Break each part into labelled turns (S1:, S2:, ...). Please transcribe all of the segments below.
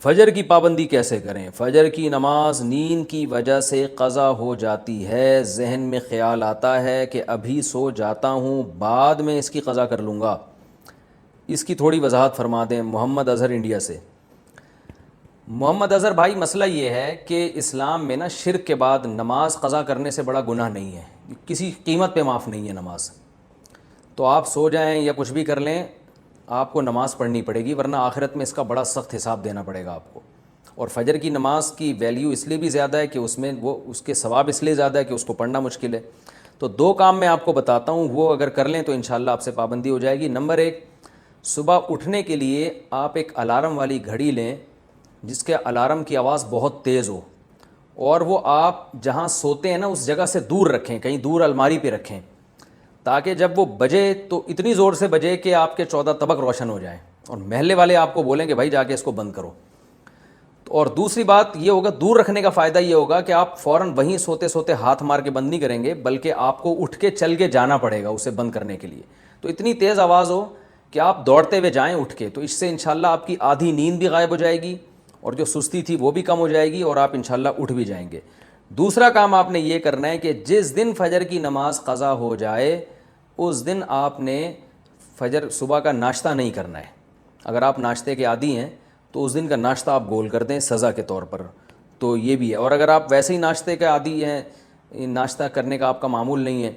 S1: فجر کی پابندی کیسے کریں؟ فجر کی نماز نیند کی وجہ سے قضا ہو جاتی ہے، ذہن میں خیال آتا ہے کہ ابھی سو جاتا ہوں، بعد میں اس کی قضا کر لوں گا، اس کی تھوڑی وضاحت فرما دیں۔ محمد اظہر انڈیا سے۔ محمد اظہر بھائی، مسئلہ یہ ہے کہ اسلام میں نا شرک کے بعد نماز قضا کرنے سے بڑا گناہ نہیں ہے، کسی قیمت پہ معاف نہیں ہے نماز۔ تو آپ سو جائیں یا کچھ بھی کر لیں، آپ کو نماز پڑھنی پڑے گی، ورنہ آخرت میں اس کا بڑا سخت حساب دینا پڑے گا آپ کو۔ اور فجر کی نماز کی ویلیو اس لیے بھی زیادہ ہے کہ اس میں اس کے ثواب اس لیے زیادہ ہے کہ اس کو پڑھنا مشکل ہے۔ تو دو کام میں آپ کو بتاتا ہوں، وہ اگر کر لیں تو انشاءاللہ آپ سے پابندی ہو جائے گی۔ نمبر ایک، صبح اٹھنے کے لیے آپ ایک الارم والی گھڑی لیں جس کے الارم کی آواز بہت تیز ہو، اور وہ آپ جہاں سوتے ہیں نا اس جگہ سے دور رکھیں، کہیں دور الماری پہ رکھیں، تاکہ جب وہ بجے تو اتنی زور سے بجے کہ آپ کے 14 طبق روشن ہو جائیں، اور محلے والے آپ کو بولیں کہ بھائی جا کے اس کو بند کرو۔ اور دوسری بات یہ ہوگا، دور رکھنے کا فائدہ یہ ہوگا کہ آپ فوراً وہیں سوتے سوتے ہاتھ مار کے بند نہیں کریں گے، بلکہ آپ کو اٹھ کے چل کے جانا پڑے گا اسے بند کرنے کے لیے۔ تو اتنی تیز آواز ہو کہ آپ دوڑتے ہوئے جائیں اٹھ کے، تو اس سے انشاءاللہ آپ کی آدھی نیند بھی غائب ہو جائے گی، اور جو سستی تھی وہ بھی کم ہو جائے گی، اور آپ انشاءاللہ اٹھ بھی جائیں گے۔ دوسرا کام آپ نے یہ کرنا ہے کہ جس دن فجر کی نماز قضا ہو جائے اس دن آپ نے فجر صبح کا ناشتہ نہیں کرنا ہے۔ اگر آپ ناشتے کے عادی ہیں تو اس دن کا ناشتہ آپ گول کر دیں سزا کے طور پر، تو یہ بھی ہے۔ اور اگر آپ ویسے ہی ناشتے کے عادی ہیں، ناشتہ کرنے کا آپ کا معمول نہیں ہے،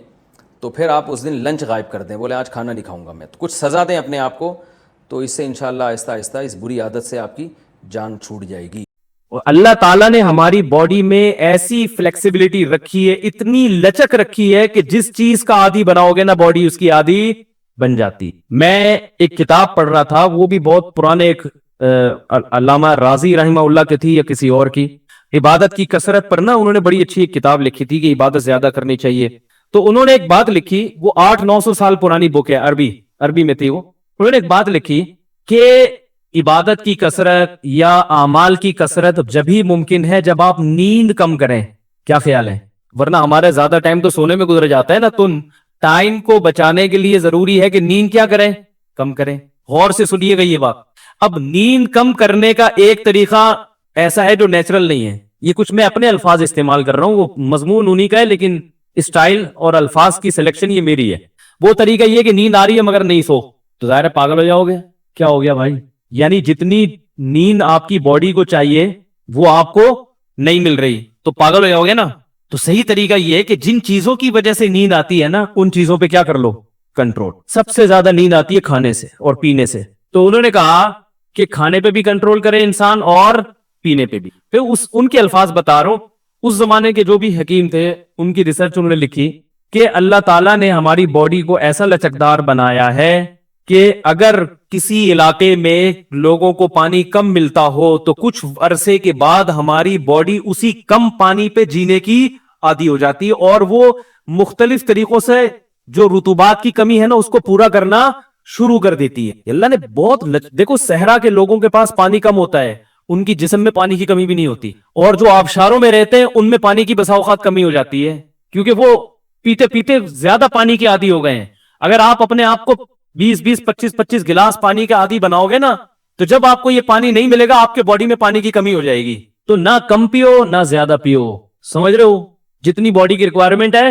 S1: تو پھر آپ اس دن لنچ غائب کر دیں، بولے آج کھانا نہیں کھاؤں گا میں، تو کچھ سزا دیں اپنے آپ کو، تو اس سے انشاءاللہ آہستہ آہستہ اس بری عادت سے آپ کی جان چھوٹ جائے گی۔
S2: اور اللہ تعالیٰ نے ہماری باڈی میں ایسی فلیکسیبلٹی رکھی ہے، اتنی لچک رکھی ہے کہ جس چیز کا عادی بناؤ گے نا باڈی اس کی عادی بن جاتی۔ میں ایک کتاب پڑھ رہا تھا، وہ بھی بہت پرانے، ایک علامہ راضی رحمہ اللہ کی تھی یا کسی اور کی، عبادت کی کثرت پر نا انہوں نے بڑی اچھی ایک کتاب لکھی تھی کہ عبادت زیادہ کرنی چاہیے۔ تو انہوں نے ایک بات لکھی، وہ 800-900 سال پرانی بک ہے، عربی میں تھی وہ۔ انہوں نے ایک بات لکھی کہ عبادت کی کثرت یا اعمال کی کثرت جبھی ممکن ہے جب آپ نیند کم کریں۔ کیا خیال ہے؟ ورنہ ہمارے زیادہ ٹائم تو سونے میں گزر جاتا ہے نا، تو ٹائم کو بچانے کے لیے ضروری ہے کہ نیند کیا کریں؟ کم کریں۔ غور سے سنیے گا یہ بات۔ اب نیند کم کرنے کا ایک طریقہ ایسا ہے جو نیچرل نہیں ہے، یہ کچھ میں اپنے الفاظ استعمال کر رہا ہوں، وہ مضمون انہی کا ہے لیکن اسٹائل اور الفاظ کی سلیکشن یہ میری ہے۔ وہ طریقہ یہ کہ نیند آ رہی ہے مگر نہیں سو، تو ظاہر ہے پاگل ہو جاؤ گے۔ کیا ہو گیا بھائی؟ یعنی جتنی نیند آپ کی باڈی کو چاہیے وہ آپ کو نہیں مل رہی، تو پاگل ہو جاؤ گے نا۔ تو صحیح طریقہ یہ ہے کہ جن چیزوں کی وجہ سے نیند آتی ہے نا ان چیزوں پہ کیا کر لو؟ کنٹرول۔ سب سے زیادہ نیند آتی ہے کھانے سے اور پینے سے، تو انہوں نے کہا کہ کھانے پہ بھی کنٹرول کرے انسان اور پینے پہ بھی۔ پھر ان کے الفاظ بتا رہا ہوں، اس زمانے کے جو بھی حکیم تھے ان کی ریسرچ انہوں نے لکھی کہ اللہ تعالیٰ نے ہماری باڈی کو ایسا لچکدار بنایا ہے کہ اگر کسی علاقے میں لوگوں کو پانی کم ملتا ہو تو کچھ عرصے کے بعد ہماری باڈی اسی کم پانی پہ جینے کی عادی ہو جاتی ہے، اور وہ مختلف طریقوں سے جو رطوبات کی کمی ہے نا اس کو پورا کرنا شروع کر دیتی ہے۔ اللہ نے بہت دیکھو، صحرا کے لوگوں کے پاس پانی کم ہوتا ہے، ان کی جسم میں پانی کی کمی بھی نہیں ہوتی، اور جو آبشاروں میں رہتے ہیں ان میں پانی کی بسا اوقات کمی ہو جاتی ہے، کیونکہ وہ پیتے پیتے زیادہ پانی کے عادی ہو گئے ہیں۔ اگر آپ اپنے آپ کو 20-25 گلاس پانی کے عادی بناؤ گے نا، تو جب آپ کو یہ پانی نہیں ملے گا آپ کے باڈی میں پانی کی کمی ہو جائے گی۔ تو نہ کم پیو نہ زیادہ پیو، سمجھ رہے ہو؟ جتنی باڈی کی ریکوائرمنٹ ہے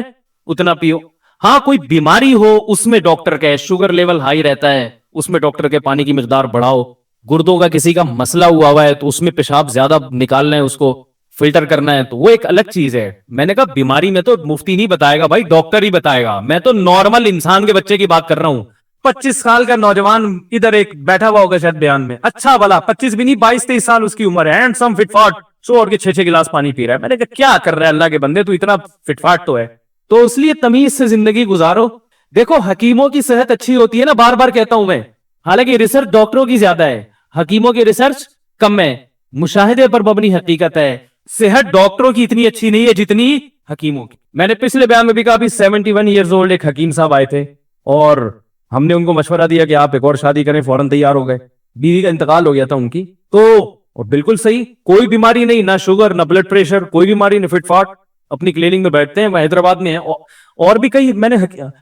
S2: اتنا پیو۔ ہاں کوئی بیماری ہو اس میں ڈاکٹر کا شوگر لیول ہائی رہتا ہے، اس میں ڈاکٹر کے پانی کی مقدار بڑھاؤ۔ گردوں کا کسی کا مسئلہ ہوا ہے تو اس میں پیشاب زیادہ نکالنا ہے، اس کو فلٹر کرنا ہے، تو وہ ایک الگ چیز ہے۔ میں نے کہا بیماری میں تو مفتی نہیں بتائے گا بھائی، ڈاکٹر ہی بتائے گا، میں تو نارمل انسان کے بچے کی بات کر رہا ہوں۔ 25 سال کا نوجوان ادھر ایک بیٹھا ہوا ہوگا شاید بیان میں، اچھا بھلا 25 بھی نہیں 22-23 سال اس کی عمر ہے، اینڈ سم فٹ فاٹ سو کے 6 گلاس پانی پی رہا ہے۔ میں نے کہا کیا کر رہا ہے اللہ کے بندے، تو اتنا فٹ فاٹ تو ہے۔ تو اس لیے تمیز سے زندگی گزارو۔ دیکھو حکیموں کی صحت اچھی ہوتی ہے نا، بار بار کہتا ہوں میں، حالانکہ ریسرچ ڈاکٹروں کی زیادہ ہے، حکیموں کی ریسرچ کم ہے، مشاہدے پر مبنی حقیقت ہے۔ صحت ڈاکٹروں کی اتنی اچھی نہیں ہے جتنی حکیموں کی۔ میں نے پچھلے بیان میں بھی کہا، 71 ایئرز اولڈ ایک حکیم صاحب آئے تھے اور ہم نے ان کو مشورہ دیا کہ آپ ایک اور شادی کریں، فوراً تیار ہو گئے۔ بیوی کا انتقال ہو گیا تھا ان کی، تو اور بالکل صحیح، کوئی بیماری نہیں، نہ شوگر نہ بلڈ پریشر، کوئی بیماری نہیں، فٹ فاٹ، اپنی کلینک میں بیٹھتے ہیں، وہ حیدرآباد میں ہیں۔ اور بھی کئی میں نے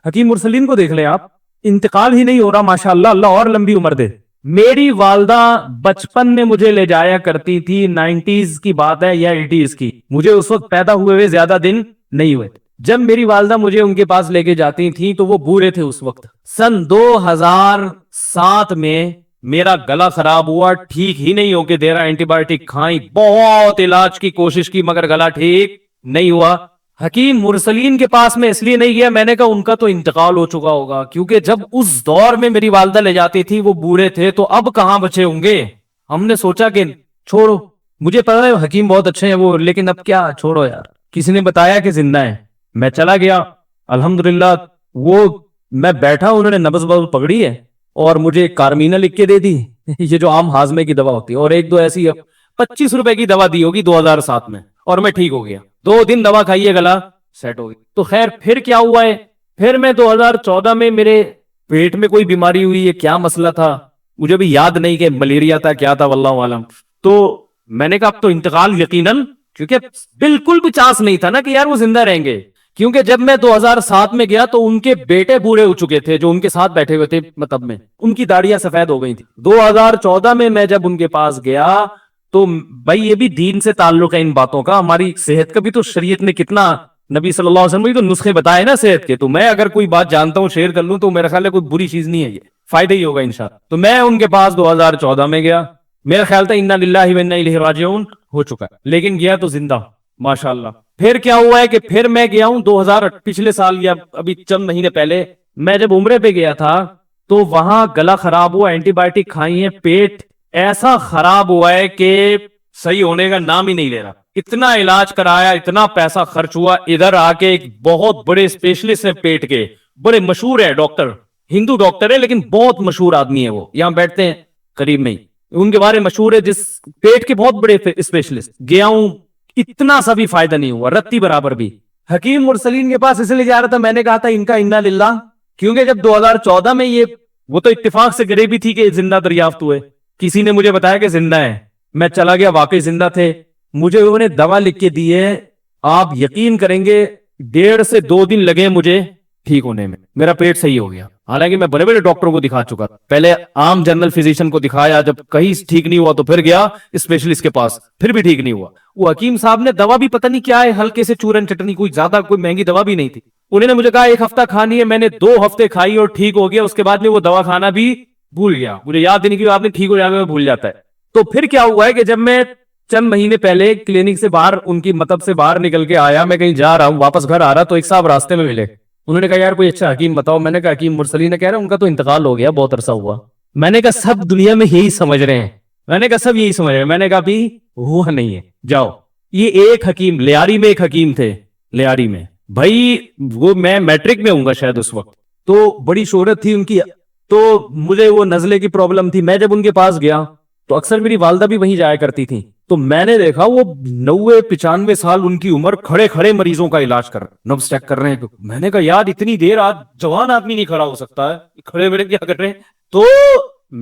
S2: حکیم مرسلین کو دیکھ لیں آپ، انتقال ہی نہیں ہو رہا، ماشاءاللہ، اللہ اور لمبی عمر دے۔ میری والدہ بچپن میں مجھے لے جایا کرتی تھی، 90s کی بات ہے یا 80s کی، مجھے اس وقت پیدا ہوئے زیادہ دن نہیں ہوئے. جب میری والدہ مجھے ان کے پاس لے کے جاتی تھی تو وہ بوڑھے تھے اس وقت. سن 2007 میں میرا گلا خراب ہوا، ٹھیک ہی نہیں ہو کے دے رہا، اینٹی بایوٹک کھائی، بہت علاج کی کوشش کی مگر گلا ٹھیک نہیں ہوا. حکیم مرسلین کے پاس میں اس لیے نہیں گیا، میں نے کہا ان کا تو انتقال ہو چکا ہوگا، کیونکہ جب اس دور میں میری والدہ لے جاتی تھی وہ بوڑھے تھے، تو اب کہاں بچے ہوں گے. ہم نے سوچا کہ چھوڑو، مجھے پتا ہے حکیم بہت اچھے ہیں وہ، لیکن اب کیا، چھوڑو یار. کسی نے بتایا کہ زندہ ہے، میں چلا گیا. الحمدللہ وہ میں بیٹھا، انہوں نے نبض پکڑی ہے اور مجھے کارمینا لکھ کے دے دی، یہ جو عام ہاضمے کی دوا ہوتی ہے، اور ایک دو ایسی 25 روپے کی دوا دی ہوگی 2007 میں، اور میں ٹھیک ہو گیا. 2 دن دوا کھائیے، گلا سیٹ ہو گئی. تو خیر پھر کیا ہوا ہے، پھر میں 2014 میں میرے پیٹ میں کوئی بیماری ہوئی ہے، کیا مسئلہ تھا مجھے بھی یاد نہیں، کہ ملیریا تھا کیا تھا واللہ عالم. تو میں نے کہا اب تو انتقال یقیناً، کیونکہ بالکل بھی چانس نہیں تھا نا کہ یار وہ زندہ رہیں گے. کیونکہ جب میں 2007 میں گیا تو ان کے بیٹے بوڑھے ہو چکے تھے جو ان کے ساتھ بیٹھے ہوئے تھے مطلب میں، ان کی داڑیاں سفید ہو گئی تھی. 2014 میں جب ان کے پاس گیا تو بھائی یہ بھی دین سے تعلق ہے ان باتوں کا، ہماری صحت کا بھی تو شریعت نے کتنا، نبی صلی اللہ علیہ وسلم نے تو نسخے بتائے نا صحت کے. تو میں اگر کوئی بات جانتا ہوں شیئر کر لوں تو میرا خیال ہے کوئی بری چیز نہیں ہے، یہ فائدہ ہی ہوگا انشاءاللہ. تو میں ان کے پاس 2014 میں گیا، میرا خیال تھا انا للہ و انا الیہ راجعون ہو چکا ہے، لیکن گیا تو زندہ ماشاءاللہ. پھر کیا ہوا ہے کہ پھر میں گیا ہوں 2000 پچھلے سال یا ابھی چند مہینے پہلے، میں جب عمرے پہ گیا تھا تو وہاں گلا خراب ہوا، اینٹی بایوٹک کھائی ہیں، پیٹ ایسا خراب ہوا ہے کہ صحیح ہونے کا نام ہی نہیں لے رہا. اتنا علاج کرایا، اتنا پیسہ خرچ ہوا. ادھر آ کے ایک بہت بڑے اسپیشلسٹ ہیں پیٹ کے، بڑے مشہور ہے ڈاکٹر، ہندو ڈاکٹر ہے لیکن بہت مشہور آدمی ہے، وہ یہاں بیٹھتے ہیں قریب میں ہی، ان کے بارے میں مشہور ہے، جس پیٹ کے بہت بڑے اسپیشلسٹ. گیا ہوں، اتنا سا بھی فائدہ نہیں ہوا، رتی برابر بھی. حکیم مرسلین کے پاس اس لیے جا رہا تھا، میں نے کہا تھا ان کا انا للہ، کیونکہ جب 2014 میں یہ وہ تو اتفاق سے غریبی تھی کہ زندہ دریافت ہوئے، کسی نے مجھے بتایا کہ زندہ ہے، میں چلا گیا، واقعی زندہ تھے. مجھے انہوں نے دوا لکھ کے دی ہے، آپ یقین کریں گے 1.5 سے 2 دن لگے مجھے ٹھیک ہونے میں، میرا پیٹ صحیح ہو گیا. حالانکہ میں بڑے بڑے ڈاکٹروں کو دکھا چکا تھا، پہلے عام جنرل فزیشین کو دکھایا، جب کہیں ٹھیک نہیں ہوا تو پھر گیا اسپیشلسٹ کے پاس، پھر بھی ٹھیک نہیں ہوا. وہ حکیم صاحب نے دوا بھی پتہ نہیں کیا ہے، ہلکے سے چورن چٹنی، کوئی زیادہ کوئی مہنگی دوا بھی نہیں تھی. انہوں نے مجھے کہا 1 ہفتہ کھانی ہے، میں نے 2 ہفتے کھائی اور ٹھیک ہو گیا. اس کے بعد میں وہ دوا کھانا بھی بھول گیا، مجھے یاد نہیں کہ آپ نے ٹھیک ہو جانا، میں بھول جاتا ہے. تو پھر کیا ہوا ہے کہ جب میں چند مہینے پہلے کلینک سے باہر، ان کی مطب سے باہر نکل کے آیا، میں کہیں جا رہا ہوں، واپس گھر آ رہا، تو ایک صاحب راستے میں ملے. انہوں نے کہا یار کوئی اچھا حکیم بتاؤ. میں نے کہا حکیم مرسلین. کہہ رہا ان کا تو انتقال ہو گیا، بہت عرصہ ہوا. میں نے کہا سب دنیا میں یہی سمجھ رہے ہیں، میں نے کہا سب یہی سمجھ رہے ہیں. میں نے کہا بھی ہوا نہیں ہے، جاؤ. یہ ایک حکیم لیاری میں، ایک حکیم تھے لیاری میں، بھائی وہ میں میٹرک میں ہوں گا شاید اس وقت، تو بڑی شہرت تھی ان کی. تو مجھے وہ نزلے کی پرابلم تھی، میں جب ان کے پاس گیا تو اکثر میری والدہ بھی وہیں جایا کرتی تھی. تو میں نے دیکھا وہ 90-95 سال ان کی عمر، کھڑے کھڑے مریضوں کا علاج کر رہے ہیں، نبض چیک کر رہے ہیں. میں نے کہا یار اتنی دیر آج جوان آدمی نہیں کھڑا ہو سکتا ہے، کھڑے بیٹھے کیا کر رہے ہیں. تو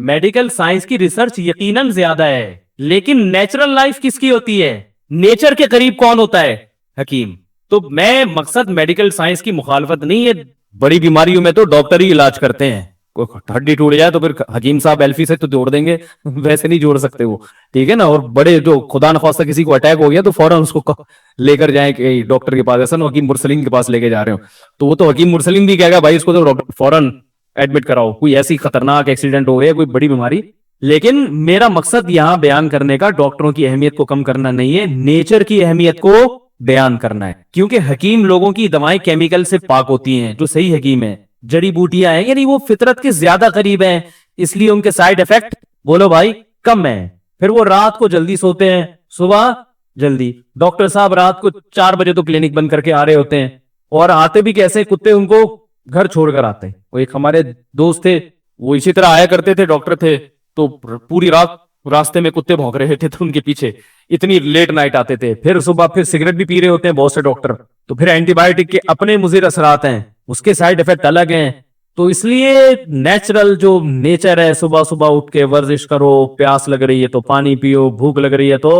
S2: میڈیکل سائنس کی ریسرچ یقیناً زیادہ ہے، لیکن نیچرل لائف کس کی ہوتی ہے، نیچر کے قریب کون ہوتا ہے، حکیم. تو میں مقصد میڈیکل سائنس کی مخالفت نہیں ہے، بڑی بیماریوں میں تو ڈاکٹر ہی علاج کرتے ہیں. کوئی ہڈی ٹوٹ جائے تو پھر حکیم صاحب ایلفی سے تو جوڑ دیں گے، ویسے نہیں جوڑ سکتے وہ، ٹھیک ہے نا. اور بڑے جو خدا نخواستہ کسی کو اٹیک ہو گیا تو فوراً اس کو لے کر جائیں کہ ڈاکٹر کے پاس، ایسا نا حکیم مرسلین کے پاس لے کے جا رہے ہو تو وہ تو حکیم مرسلین بھی کہے گا بھائی اس کو تو فوراً ایڈمٹ کراؤ، کوئی ایسی خطرناک ایکسیڈنٹ ہو گیا، کوئی بڑی بیماری. لیکن میرا مقصد یہاں بیان کرنے کا ڈاکٹروں کی اہمیت کو کم کرنا نہیں ہے، نیچر کی اہمیت کو بیان کرنا ہے. کیونکہ حکیم لوگوں کی دوائیں کیمیکل سے پاک ہوتی ہیں، جو صحیح حکیم ہے جڑی بوٹیاں ہیں، یعنی وہ فطرت کے زیادہ قریب ہیں، اس لیے ان کے سائیڈ ایفیکٹ بولو بھائی کم ہیں. پھر وہ رات کو جلدی سوتے ہیں، صبح جلدی. ڈاکٹر صاحب رات کو 4 بجے تو کلینک بند کر کے آ رہے ہوتے ہیں، اور آتے بھی کیسے، کتے ان کو گھر چھوڑ کر آتے ہیں. وہ ایک ہمارے دوست تھے، وہ اسی طرح آیا کرتے تھے، ڈاکٹر تھے، تو پوری رات راستے میں کتے بھونک رہے تھے تو ان کے پیچھے اتنی لیٹ نائٹ آتے تھے. پھر صبح پھر سگریٹ بھی پی رہے ہوتے ہیں بہت سے ڈاکٹر، تو پھر اینٹی بایوٹک کے اپنے مضر اثرات ہیں، اس کے سائیڈ ایفیکٹ الگ ہیں. تو اس لیے نیچرل جو نیچر ہے، صبح صبح اٹھ کے ورزش کرو، پیاس لگ رہی ہے تو پانی پیو، بھوک لگ رہی ہے تو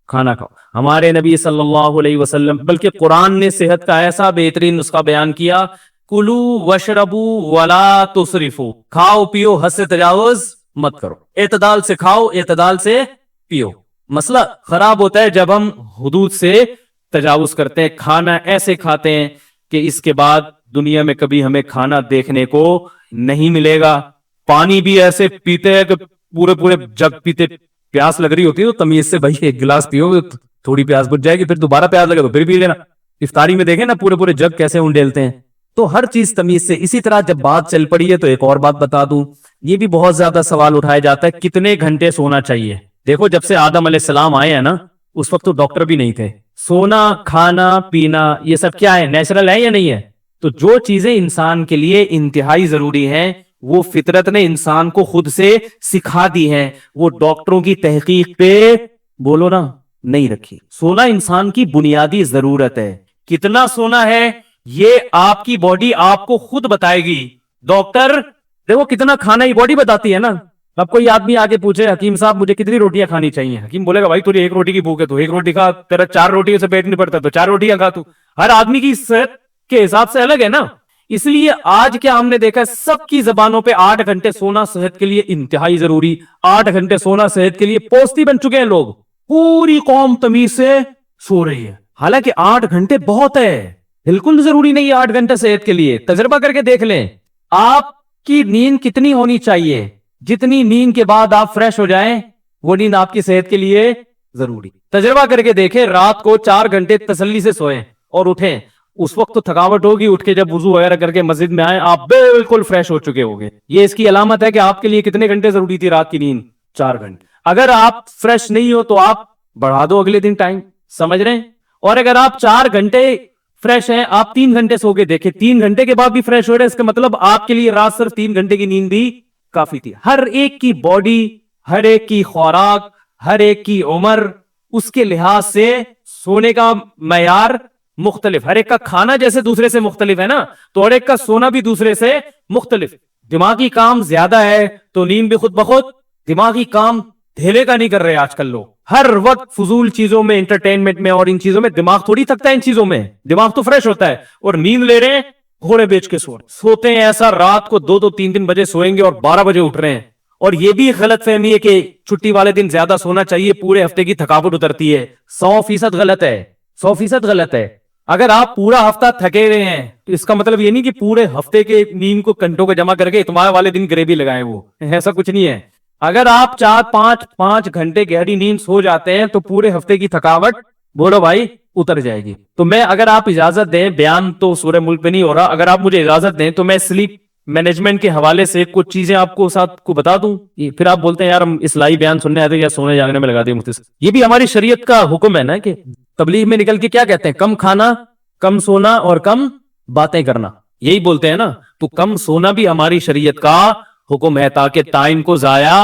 S2: کھانا کھاؤ. ہمارے نبی صلی اللہ علیہ وسلم، بلکہ قرآن نے صحت کا ایسا بہترین نسخہ بیان کیا، کلو وشربو ولا تسرفو، کھاؤ پیو، حد سے تجاوز مت کرو. اعتدال سے کھاؤ, اعتدال سے پیو. مسئلہ خراب ہوتا ہے جب ہم حدود سے تجاوز کرتے ہیں, کھانا ایسے کھاتے ہیں کہ اس کے بعد دنیا میں کبھی ہمیں کھانا دیکھنے کو نہیں ملے گا. پانی بھی ایسے پیتے ہیں کہ پورے پورے جگ پیتے. پیاس لگ رہی ہوتی ہے تو تمیز سے بھائی ایک گلاس پیو, تھوڑی پیاس بجھ جائے گی, پھر دوبارہ پیاس لگے تو پھر پی لینا. افطاری میں دیکھیں نا پورے پورے جگ کیسے انڈیلتے ہیں. تو ہر چیز تمیز سے. اسی طرح جب بات چل پڑی ہے تو ایک اور بات بتا دوں, یہ بھی بہت زیادہ سوال اٹھایا جاتا ہے کتنے گھنٹے سونا چاہیے. دیکھو جب سے آدم علیہ السلام آئے ہیں نا, اس وقت تو ڈاکٹر بھی نہیں تھے. سونا, کھانا, پینا یہ سب کیا ہے, نیچرل ہے یا نہیں ہے؟ تو جو چیزیں انسان کے لیے انتہائی ضروری ہیں وہ فطرت نے انسان کو خود سے سکھا دی ہیں, وہ ڈاکٹروں کی تحقیق پہ بولو نا نہیں رکھی. سونا انسان کی بنیادی ضرورت ہے. کتنا سونا ہے یہ آپ کی باڈی آپ کو خود بتائے گی. ڈاکٹر دیکھو کتنا کھانا ہی باڈی بتاتی ہے نا. اب کوئی آدمی آگے پوچھے حکیم صاحب مجھے کتنی روٹیاں کھانی چاہیے, حکیم بولے گا بھائی تجھے ایک روٹی کی بھوک ہے تو ایک روٹی کھا, تیرا 4 روٹیوں سے پیٹ نہیں بھرتا تو 4 روٹیاں کھا. تو ہر آدمی کی صحت کے حساب سے الگ ہے نا. اس لیے آج کیا ہم نے دیکھا سب کی زبانوں پہ 8 گھنٹے سونا صحت کے لیے انتہائی ضروری. 8 گھنٹے سونا صحت کے لیے پوستی بن چکے ہیں لوگ. پوری قوم تمیز سے سو رہی ہے, حالانکہ 8 گھنٹے بہت ہے, بالکل ضروری نہیں ہے 8 گھنٹے صحت کے لیے. تجربہ کر کے دیکھ لیں آپ کی نیند کتنی ہونی چاہیے. جتنی نیند کے بعد آپ فریش ہو جائیں وہ نیند آپ کی صحت کے لیے ضروری. تجربہ کر کے دیکھیں رات کو 4 گھنٹے تسلی سے سوئیں اور اٹھیں, اس وقت تو تھکاوٹ ہوگی, اٹھ کے جب وضو وغیرہ کر کے مسجد میں آئیں آپ بالکل فریش ہو چکے ہوگے. یہ اس کی علامت ہے کہ آپ کے لیے کتنے گھنٹے ضروری تھی رات کی نیند, 4 گھنٹے. اگر آپ فریش نہیں ہو تو آپ بڑھا دو اگلے دن ٹائم, سمجھ رہے ہیں. اور اگر آپ 4 گھنٹے فریش ہیں, آپ 3 گھنٹے سو کے دیکھیں 3 گھنٹے کے بعد بھی فریش ہو رہے, اس کا مطلب آپ کے لیے رات صرف 3 گھنٹے کی نیند بھی کافی تھی. ہر ایک کی باڈی, ہر ایک کی خوراک, ہر ایک کی عمر, اس کے لحاظ سے سونے کا معیار مختلف. ہر ایک کا کھانا جیسے دوسرے سے مختلف ہے نا, تو ہر ایک کا سونا بھی دوسرے سے مختلف. دماغی کام زیادہ ہے تو نیند بھی خود بخود. دماغی کام دھیلے کا نہیں کر رہے آج کل لوگ, ہر وقت فضول چیزوں میں, انٹرٹینمنٹ میں اور ان چیزوں میں. دماغ تھوڑی تھکتا ہے ان چیزوں میں, دماغ تو فریش ہوتا ہے. اور نیند لے رہے ہیں گھوڑے بیچ کے سوتے ہیں ایسا, رات کو 2-3 بجے سوئیں گے اور 12 بجے اٹھ رہے ہیں. اور یہ بھی غلط فہمی ہے کہ چھٹی والے دن زیادہ سونا چاہیے, پورے ہفتے کی تھکاوٹ اترتی ہے. 100% غلط ہے, 100% غلط ہے. اگر آپ پورا ہفتہ تھکے رہے ہیں تو اس کا مطلب یہ نہیں کہ پورے ہفتے کے نیند کو گھنٹوں کو جمع کر کے اتوار والے دن گریوی لگائیں, وہ ایسا کچھ نہیں ہے. اگر آپ 4-5 گھنٹے گہری نیند سو جاتے ہیں تو پورے ہفتے کی تھکاوٹ بولو بھائی اتر جائے گی. تو میں اگر آپ اجازت دیں, بیان تو سورہ ملک پہ نہیں ہو رہا, اگر آپ مجھے اجازت دیں تو میں سلیپ مینجمنٹ کے حوالے سے کچھ چیزیں آپ کو ساتھ کو بتا دوں. پھر آپ بولتے ہیں یار ہم اصلاحی بیان سننے آتے یا سونے جاگنے میں لگا دیں مفتی. یہ بھی ہماری شریعت کا حکم ہے نا, کہ تبلیغ میں نکل کے کیا کہتے ہیں, کم کھانا, کم سونا اور کم باتیں کرنا, یہی بولتے ہیں نا. تو کم سونا بھی ہماری شریعت کا حکم ہے تاکہ ٹائم کو ضائع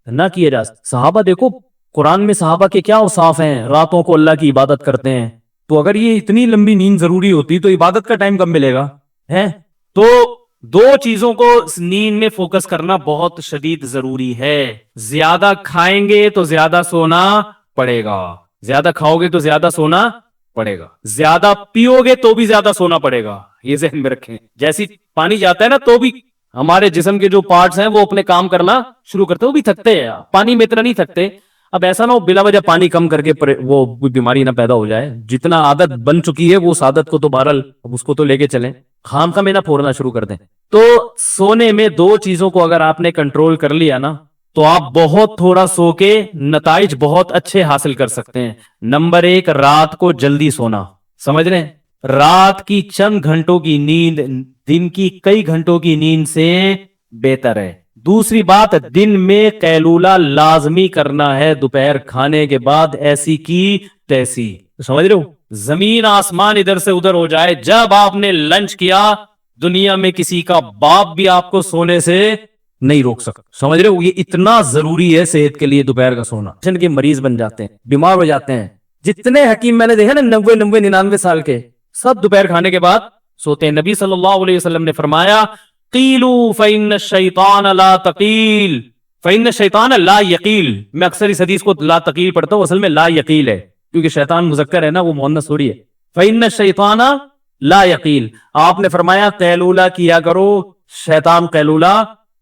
S2: نہ کیا جا سکے. صحابہ دیکھو قرآن میں صحابہ کے کیا اوصاف ہیں, راتوں کو اللہ کی عبادت کرتے ہیں. تو اگر یہ اتنی لمبی نیند ضروری ہوتی تو عبادت کا ٹائم کب ملے گا ہے. تو 2 چیزوں کو نیند میں فوکس کرنا بہت شدید ضروری ہے. زیادہ کھائیں گے تو زیادہ سونا پڑے گا, زیادہ کھاؤ گے تو زیادہ سونا پڑے گا, زیادہ پیو گے تو بھی زیادہ سونا پڑے گا. یہ ذہن میں رکھیں. جیسی پانی جاتا ہے نا تو بھی ہمارے جسم کے جو پارٹس ہیں وہ اپنے کام کرنا شروع کرتے ہیں, وہ بھی تھکتے ہیں. پانی میں اتنا نہیں تھکتے. اب ایسا نہ ہو بلا وجہ پانی کم کر کے وہ کوئی بیماری نہ پیدا ہو جائے. جتنا عادت بن چکی ہے وہ اس عادت کو تو بہرحال اس کو تو لے کے چلیں, خام کا میں نہ پھوڑنا شروع کر دیں. تو سونے میں 2 چیزوں کو اگر آپ نے کنٹرول کر لیا نا تو آپ بہت تھوڑا سو کے نتائج بہت اچھے حاصل کر سکتے ہیں. نمبر 1, رات کو جلدی سونا. سمجھ رہے ہیں, رات کی چند گھنٹوں کی نیند دن کی کئی گھنٹوں کی نیند سے بہتر ہے. دوسری بات, دن میں قیلولہ لازمی کرنا ہے دوپہر کھانے کے بعد, ایسی کی تیسی. سمجھ رہے ہو, زمین آسمان ادھر سے ادھر ہو جائے, جب آپ نے لنچ کیا دنیا میں کسی کا باپ بھی آپ کو سونے سے نہیں روک سکتا. سمجھ رہے ہو, یہ اتنا ضروری ہے صحت کے لیے دوپہر کا سونا. ٹینشن کے مریض بن جاتے ہیں, بیمار ہو جاتے ہیں. جتنے حکیم میں نے دیکھا نا 90-99 سال کے, سب دوپہر کھانے کے بعد سوتے ہیں. نبی صلی اللہ علیہ وسلم نے فرمایا قیلوا فإن الشیطان لا تقیل فإن الشیطان لا یقیل. میں اکثر اس حدیث کو لا تقیل پڑھتا ہوں, اصل میں لا یقیل ہے کیونکہ شیطان مذکر ہے نا, وہ مؤنث تھوڑی ہے. فإن الشیطان لا یقیل. آپ نے فرمایا قیلولہ کیا کرو, شیطان قیلولہ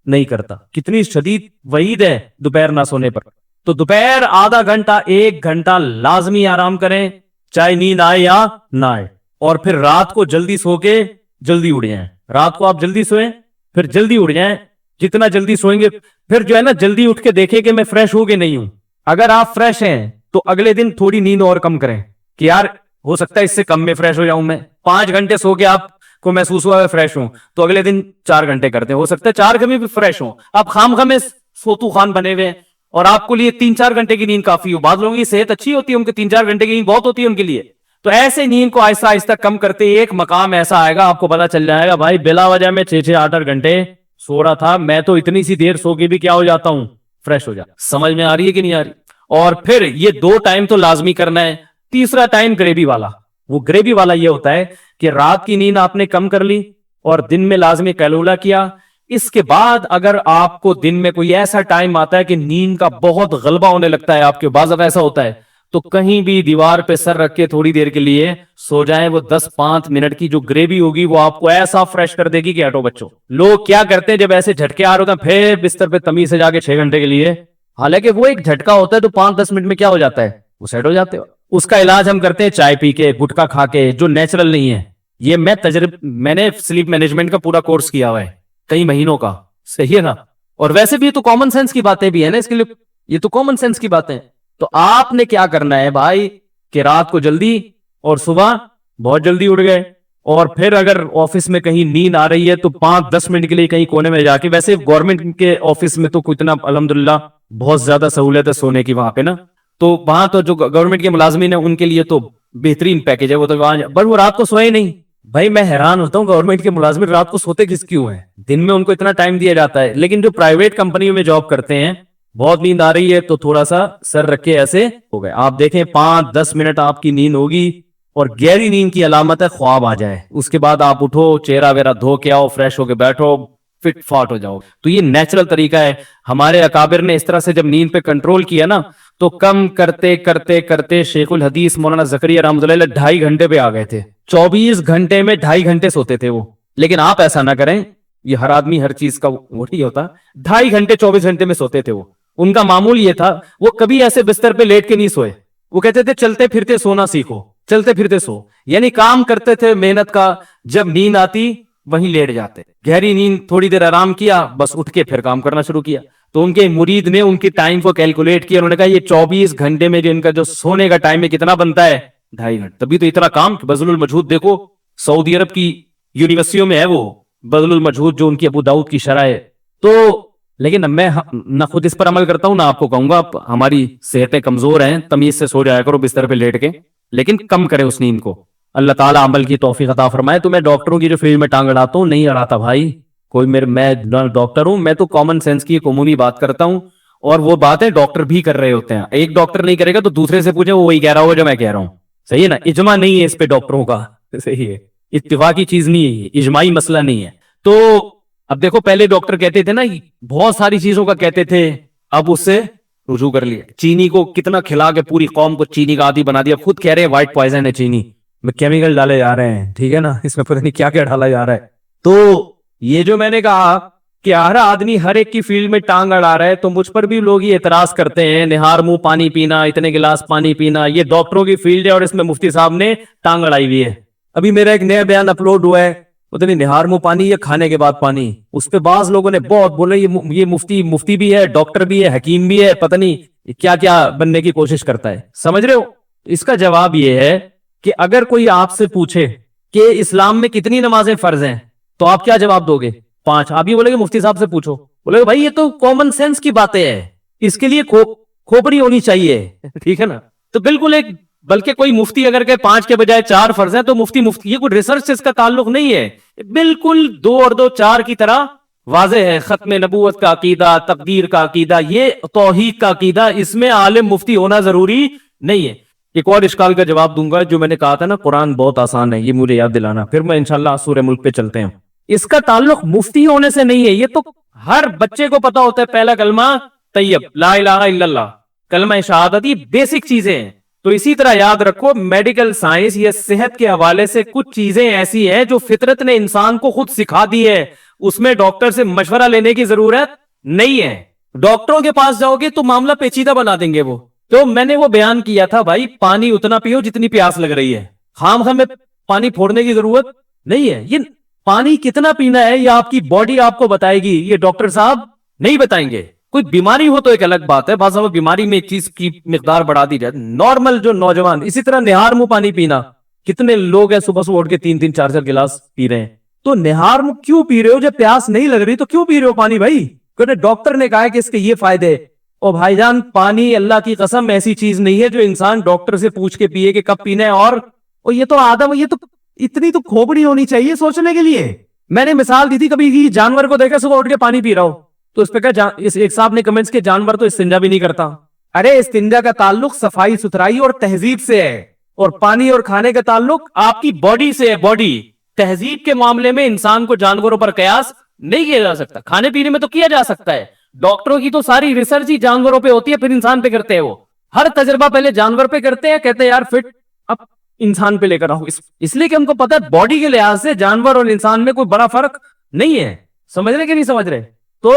S2: نہیں کرتا. کتنی شدید وعید ہے دوپہر نہ سونے پر. تو دوپہر آدھا گھنٹہ 1 گھنٹہ لازمی آرام کریں, چاہے نیند آئے یا نہ آئے. اور پھر رات کو جلدی سو کے جلدی اٹھ جائیں. رات کو آپ جلدی سوئیں پھر جلدی اٹھ جائیں. جتنا جلدی سوئیں گے پھر جو ہے نا جلدی اٹھ کے دیکھیں کہ میں فریش ہوں کہ نہیں ہوں. اگر آپ فریش ہیں تو اگلے دن تھوڑی نیند اور کم کریں کہ یار ہو سکتا ہے اس سے کم میں فریش ہو جاؤں. میں 5 گھنٹے سو کے آپ کو محسوس ہوا ہے فریش ہوں, تو اگلے دن 4 گھنٹے کرتے ہیں, ہو سکتا ہے 4 گھنٹے بھی فریش ہوں. آپ خام خام سوتو خان بنے ہوئے ہیں اور آپ کو لیے 3-4 گھنٹے کی نیند کافی ہو. بعض لوگوں کی صحت اچھی ہوتی ہے, ان کے 3-4 گھنٹے کی نیند بہت ہوتی ہے ان کے لیے. تو ایسے نیند کو آہستہ آہستہ کم کرتے ایک مقام ایسا آئے گا آپ کو پتا چل جائے گا بھائی بلا وجہ میں 6-8 گھنٹے سو رہا تھا, میں تو اتنی سی دیر سو کے بھی کیا ہو جاتا ہوں, فریش ہو جاتا. سمجھ میں آ رہی ہے کہ نہیں آ رہی؟ اور پھر یہ 2 ٹائم تو لازمی کرنا ہے. تیسرا ٹائم گریوی والا. وہ گریوی والا یہ ہوتا ہے کہ رات کی نیند آپ نے کم کر لی اور دن میں لازمی قیلولہ کیا. اس کے بعد اگر آپ کو دن میں کوئی ایسا ٹائم آتا ہے کہ نیند کا بہت غلبہ ہونے لگتا ہے آپ کے, بعض ایسا ہوتا ہے, تو کہیں بھی دیوار پہ سر رکھ کے تھوڑی دیر کے لیے سو جائیں. وہ 10-5 منٹ کی جو گریوی ہوگی وہ آپ کو ایسا فریش کر دے گی کہ ہٹو بچوں. لوگ کیا کرتے ہیں جب ایسے جھٹکے آ رہے ہوتے ہیں پھر بستر پہ تمیز سے جا کے 6 گھنٹے کے لیے, حالانکہ وہ ایک جھٹکا ہوتا ہے تو 5-10 منٹ میں کیا ہو جاتا ہے, وہ سیٹ ہو جاتے ہو. اس کا علاج ہم کرتے ہیں چائے پی کے, گٹکا کھا کے, جو نیچرل نہیں ہے. یہ میں نے سلیپ مینجمنٹ کا پورا کورس کیا ہوا ہے کئی مہینوں کا, صحیح ہے نا. اور ویسے بھی یہ تو کامن سینس کی باتیں بھی ہیں نا, اس کے لیے یہ تو کامن سینس کی باتیں. تو آپ نے کیا کرنا ہے بھائی کہ رات کو جلدی اور صبح بہت جلدی اٹھ گئے. اور پھر اگر آفس میں کہیں نیند آ رہی ہے تو 5-10 منٹ کے لیے کہیں کونے میں جا کے, ویسے گورنمنٹ کے آفس میں تو اتنا الحمدللہ بہت زیادہ سہولت ہے سونے کی وہاں پہ نا, تو وہاں تو جو گورنمنٹ کے ملازمین ہیں ان کے لیے تو بہترین پیکج ہے. وہ تو وہاں پر وہ رات کو سوئے نہیں. بھائی میں حیران ہوتا ہوں گورنمنٹ کے ملازمین رات کو سوتے کس کیوں ہیں, دن میں ان کو اتنا ٹائم دیا جاتا ہے. لیکن جو پرائیویٹ کمپنیوں میں جاب کرتے ہیں بہت نیند آ رہی ہے تو تھوڑا سا سر رکھ کے ایسے ہو گئے. آپ دیکھیں 5-10 منٹ آپ کی نیند ہوگی, اور گہری نیند کی علامت ہے خواب آ جائے. اس کے بعد آپ اٹھو, چہرہ وغیرہ دھو کے آؤ, فریش ہو کے بیٹھو, فٹ فاٹ ہو جاؤ. تو یہ نیچرل طریقہ ہے. ہمارے اکابر نے اس طرح سے جب نیند پہ کنٹرول کیا نا تو کم کرتے کرتے کرتے شیخ الحدیث مولانا زکریا رحمۃ اللہ 2.5 گھنٹے پہ آ گئے تھے. 24 گھنٹے میں 2.5 گھنٹے سوتے تھے وہ. لیکن آپ ایسا نہ کریں, یہ ہر آدمی ہر چیز کا وہ نہیں ہوتا. 2.5 گھنٹے 24 گھنٹے میں سوتے تھے وہ. ان کا معمول یہ تھا, وہ کبھی ایسے بستر پہ لیٹ کے نہیں سوئے. وہ کہتے تھے چلتے پھرتے سونا سیکھو, چلتے پھرتے سو. یعنی کام کرتے تھے محنت کا, جب نیند آتی وہیں لیٹ جاتے. گہری نیند, تھوڑی دیر آرام کیا, بس اٹھ کے پھر کام کرنا شروع کیا. تو ان کے مرید نے ان کے ٹائم کو کیلکولیٹ کیا, انہوں نے کہا یہ 24 گھنٹے میں جو ان کا جو سونے کا ٹائم ہے کتنا بنتا ہے, 2.5 گھنٹے. تبھی تو اتنا کام. بذل المجہود دیکھو, سعودی عرب کی یونیورسٹیوں میں ہے وہ بذل المجہود, جو ان کی ابو داؤد کی شرح ہے. تو لیکن میں نہ خود اس پر عمل کرتا ہوں نہ آپ کو کہوں گا. ہماری صحتیں کمزور ہیں, تمیز سے سو جایا کرو بستر پہ لیٹ کے, لیکن کم کرے اس نیند کو. اللہ تعالیٰ عمل کی توفیق عطا فرمائے. تو میں ڈاکٹروں کی جو فیلڈ میں ٹانگ اڑاتا ہوں نہیں اڑاتا بھائی, کوئی میں ڈاکٹر ہوں, میں تو کامن سینس کی ایک عمومی بات کرتا ہوں. اور وہ باتیں ڈاکٹر بھی کر رہے ہوتے ہیں. ایک ڈاکٹر نہیں کرے گا تو دوسرے سے پوچھیں, وہ وہی کہہ رہا ہوگا جو میں کہہ رہا ہوں. صحیح ہے نا. اجماع نہیں ہے اس پہ ڈاکٹروں کا, صحیح ہے, اتفاقی چیز نہیں ہے, یہ اجماعی مسئلہ نہیں ہے. تو اب دیکھو پہلے ڈاکٹر کہتے تھے نا بہت ساری چیزوں کا کہتے تھے, اب اس سے رجوع کر لیا. چینی کو کتنا کھلا کے پوری قوم کو چینی کا عادی بنا دیا. خود کہہ رہے ہیں وائٹ پوائزن ہے چینی میں, کیمیکل ڈالے جا رہے ہیں, ٹھیک ہے نا, اس میں پتہ نہیں کیا کیا ڈالا جا رہا ہے. تو یہ جو میں نے کہا کہ ہر آدمی ہر ایک کی فیلڈ میں ٹانگ اڑا رہا ہے, تو مجھ پر بھی لوگ یہ اعتراض کرتے ہیں, نہار منہ پانی پینا, اتنے گلاس پانی پینا, یہ ڈاکٹروں کی فیلڈ ہے اور اس میں مفتی صاحب نے ٹانگ اڑائی ہوئی ہے. ابھی میرا ایک نیا بیان اپلوڈ ہوا ہے, اتنی نہار منہ پانی, یہ کھانے کے بعد پانی. اس پہ بعض لوگوں نے بہت بولے یہ مفتی بھی ہے, ڈاکٹر بھی ہے, حکیم بھی ہے, پتہ نہیں کیا کیا بننے کی کوشش کرتا ہے. سمجھ رہے ہو؟ اس کا جواب یہ ہے کہ اگر کوئی آپ سے پوچھے کہ اسلام میں کتنی نمازیں فرض ہیں تو آپ کیا جواب دو گے؟ 5. آپ یہ بولے گے مفتی صاحب سے پوچھو. بولے گے بھائی یہ تو کامن سینس کی باتیں ہیں, اس کے لیے کھوپڑی ہونی چاہیے, ٹھیک ہے نا. تو بالکل ایک, بلکہ کوئی مفتی اگر کہ 5 کے بجائے 4 فرض ہیں تو مفتی یہ کوئی ریسرچ سے اس کا تعلق نہیں ہے, بالکل 2 اور 2 4 کی طرح واضح ہے. ختم نبوت کا عقیدہ, تقدیر کا عقیدہ, یہ توحید کا عقیدہ, اس میں عالم مفتی ہونا ضروری نہیں ہے. ایک اور اشکال کا جواب دوں گا, جو میں نے کہا تھا نا قرآن بہت آسان ہے, یہ مجھے یاد دلانا, پھر میں انشاءاللہ سورہ ملک پہ چلتے ہیں. اس کا تعلق مفتی ہونے سے نہیں ہے, یہ تو ہر بچے کو پتا ہوتا ہے. پہلا کلمہ طیب, لا الہ الا اللہ, کلمہ شہادت, یہ بیسک چیزیں ہیں. تو اسی طرح یاد رکھو, میڈیکل سائنس یا صحت کے حوالے سے کچھ چیزیں ایسی ہیں جو فطرت نے انسان کو خود سکھا دی ہے, اس میں ڈاکٹر سے مشورہ لینے کی ضرورت نہیں ہے. ڈاکٹروں کے پاس جاؤ گے تو معاملہ پیچیدہ بنا دیں گے وہ. تو میں نے وہ بیان کیا تھا بھائی پانی اتنا پیو جتنی پیاس لگ رہی ہے, خام خام میں پانی پھوڑنے کی ضرورت نہیں ہے. یہ پانی کتنا پینا ہے یہ آپ کی باڈی آپ کو بتائے گی, یہ ڈاکٹر صاحب نہیں بتائیں گے. کوئی بیماری ہو تو ایک الگ بات ہے, بعض بیماری میں ایک چیز کی مقدار بڑھا دی جائے. نارمل جو نوجوان, اسی طرح نہار منہ پانی پینا, کتنے لوگ ہیں صبح صبح اٹھ کے 3-3 4-4 گلاس پی رہے ہیں. تو نہار منہ کیوں پی رہے ہو جب پیاس نہیں لگ رہی, تو کیوں پی رہے ہو پانی بھائی؟ کیونکہ ڈاکٹر نے کہا ہے کہ اس کے یہ فائدے. اور بھائی جان پانی اللہ کی قسم ایسی چیز نہیں ہے جو انسان ڈاکٹر سے پوچھ کے پیے کہ کب پینا ہے. اور یہ تو آدم, یہ تو اتنی تو کھوپڑی ہونی چاہیے سوچنے کے لیے. میں نے مثال دی تھی, کبھی جانور کو دیکھا صبح اٹھ کے پانی پی رہا ہو, تو اس پہ کہا ایک صاحب نے کمنٹس کے جانور تو استنجا بھی نہیں کرتا. ارے استنجا کا تعلق صفائی ستھرائی اور تہذیب سے ہے, اور پانی اور کھانے کا تعلق آپ کی باڈی سے ہے. باڈی تہذیب کے معاملے میں انسان کو جانوروں پر قیاس نہیں کیا جا سکتا. کھانے پینے میں تو کیا جا سکتا ہے. ڈاکٹروں کی تو ساری ریسرچ ہی جانوروں پہ ہوتی ہے, پھر انسان پہ کرتے ہیں. وہ ہر تجربہ پہلے جانور پہ کرتے ہیں, کہتے ہیں یار فٹ اب انسان پہ لے کر آؤ, اس لیے کہ ہم کو پتا ہے باڈی کے لحاظ سے جانور اور انسان میں کوئی بڑا فرق نہیں ہے. سمجھ رہے کہ نہیں سمجھ رہے؟ تو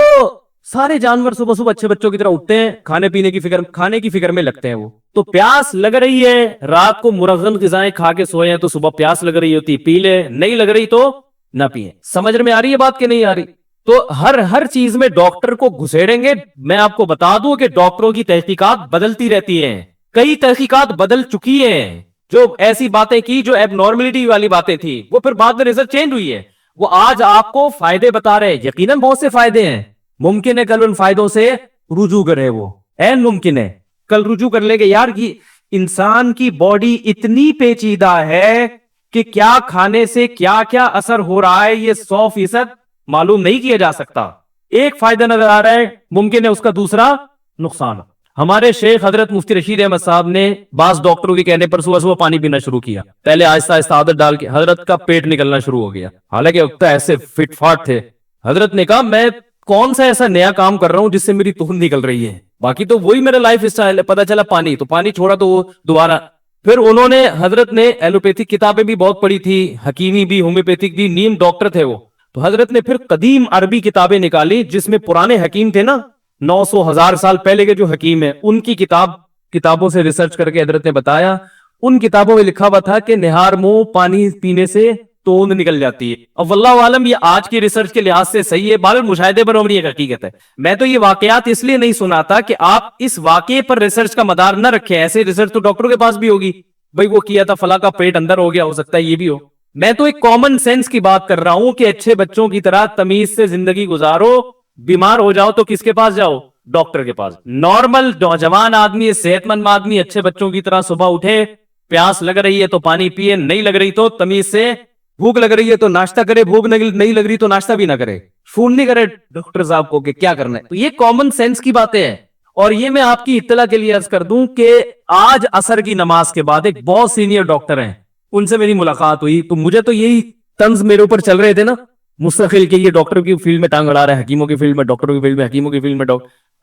S2: سارے جانور صبح صبح اچھے بچوں کی طرح اٹھتے ہیں, کھانے پینے کی فکر, کھانے کی فکر میں لگتے ہیں. وہ تو پیاس لگ رہی ہے, رات کو مرغن غذائیں کھا کے سوئے ہیں تو صبح پیاس لگ رہی ہوتی, پی لے, نہیں لگ رہی تو نہ پیئے. سمجھ میں آ رہی ہے بات کہ نہیں آ رہی؟ تو ہر چیز میں ڈاکٹر کو گھسیڑیں گے. میں آپ کو بتا دوں کہ ڈاکٹروں کی تحقیقات بدلتی رہتی ہیں, کئی تحقیقات بدل چکی ہیں. جو ایسی باتیں کی جو ایب نارملٹی والی باتیں تھی وہ پھر بعد میں ریزلٹ چینج ہوئی ہے. وہ آج آپ کو فائدے بتا رہے ہیں, یقیناً بہت سے فائدے ہیں. ممکن ہے کل ان فائدوں سے رجوع کرے, وہ این ممکن ہے کل رجوع کر لے گے. یار یہ انسان کی باڈی اتنی پیچیدہ ہے کہ کیا کھانے سے کیا کیا اثر ہو رہا ہے یہ 100% معلوم نہیں کیا جا سکتا. ایک فائدہ نظر آ رہا ہے, ممکن ہے اس کا دوسرا نقصان. ہمارے شیخ حضرت مفتی رشید احمد صاحب نے بعض ڈاکٹروں کے کہنے پر صبح صبح پانی پینا شروع کیا. پہلے آہستہ آہستہ عادت ڈال کے حضرت کا پیٹ نکلنا شروع ہو گیا. حالانکہ وقت ایسے فٹ فاٹ تھے. حضرت نے کہا میں کون سا ایسا نیا کام کر رہا ہوں جس سے میری تخم نکل رہی ہے, باقی تو وہی میرا لائف اسٹائل ہے. پتا چلا پانی, تو پانی چھوڑا تو وہ دوبارہ. پھر انہوں نے, حضرت نے ایلوپیتھک کتابیں بھی بہت پڑھی تھی, حکیمی بھی, ہومیوپیتھک بھی, نیم ڈاکٹر تھے وہ. تو حضرت نے پھر قدیم عربی کتابیں نکالی جس میں پرانے حکیم تھے نا, 900-1000 سال پہلے کے جو حکیم ہیں, ان کی کتابوں سے ریسرچ کر کے حضرت نے بتایا. ان کتابوں میں لکھا ہوا تھا کہ نہار منہ پانی پینے سے توند نکل جاتی ہے. اب واللہ عالم یہ آج کی ریسرچ کے لحاظ سے صحیح ہے, بال مشاہدے پر عمری ایک حقیقت ہے. میں تو یہ واقعات اس لیے نہیں سناتا کہ آپ اس واقعے پر ریسرچ کا مدار نہ رکھیں. ایسے ریسرچ تو ڈاکٹروں کے پاس بھی ہوگی, بھائی وہ کیا تھا فلاں کا پیٹ اندر ہو گیا, ہو سکتا ہے یہ بھی ہو. میں تو ایک کامن سینس کی بات کر رہا ہوں کہ اچھے بچوں کی طرح تمیز سے زندگی گزارو. بیمار ہو جاؤ تو کس کے پاس جاؤ؟ ڈاکٹر کے پاس. نارمل نوجوان آدمی, صحت مند آدمی اچھے بچوں کی طرح صبح اٹھے, پیاس لگ رہی ہے تو پانی پیے, نہیں لگ رہی تو تمیز سے, بھوک لگ رہی ہے تو ناشتہ کرے, بھوک نہیں لگ رہی تو ناشتہ بھی نہ کرے, فون نہیں کرے ڈاکٹر صاحب کو کہ کیا کرنا ہے. تو یہ کامن سینس کی باتیں ہیں. اور یہ میں آپ کی اطلاع کے لیے عرض کر دوں کہ آج عصر کی نماز کے بعد ایک بہت سینئر ڈاکٹر ہیں, ان سے میری ملاقات ہوئی. تو مجھے تو یہی طنز میرے اوپر چل رہے تھے نا مستقل کہ یہ ڈاکٹر کی فیلڈ میں ٹانگ اڑا رہا ہے, حکیموں کی فیلڈ میں, ڈاکٹروں کی فیلڈ میں, حکیموں کی فیلڈ میں,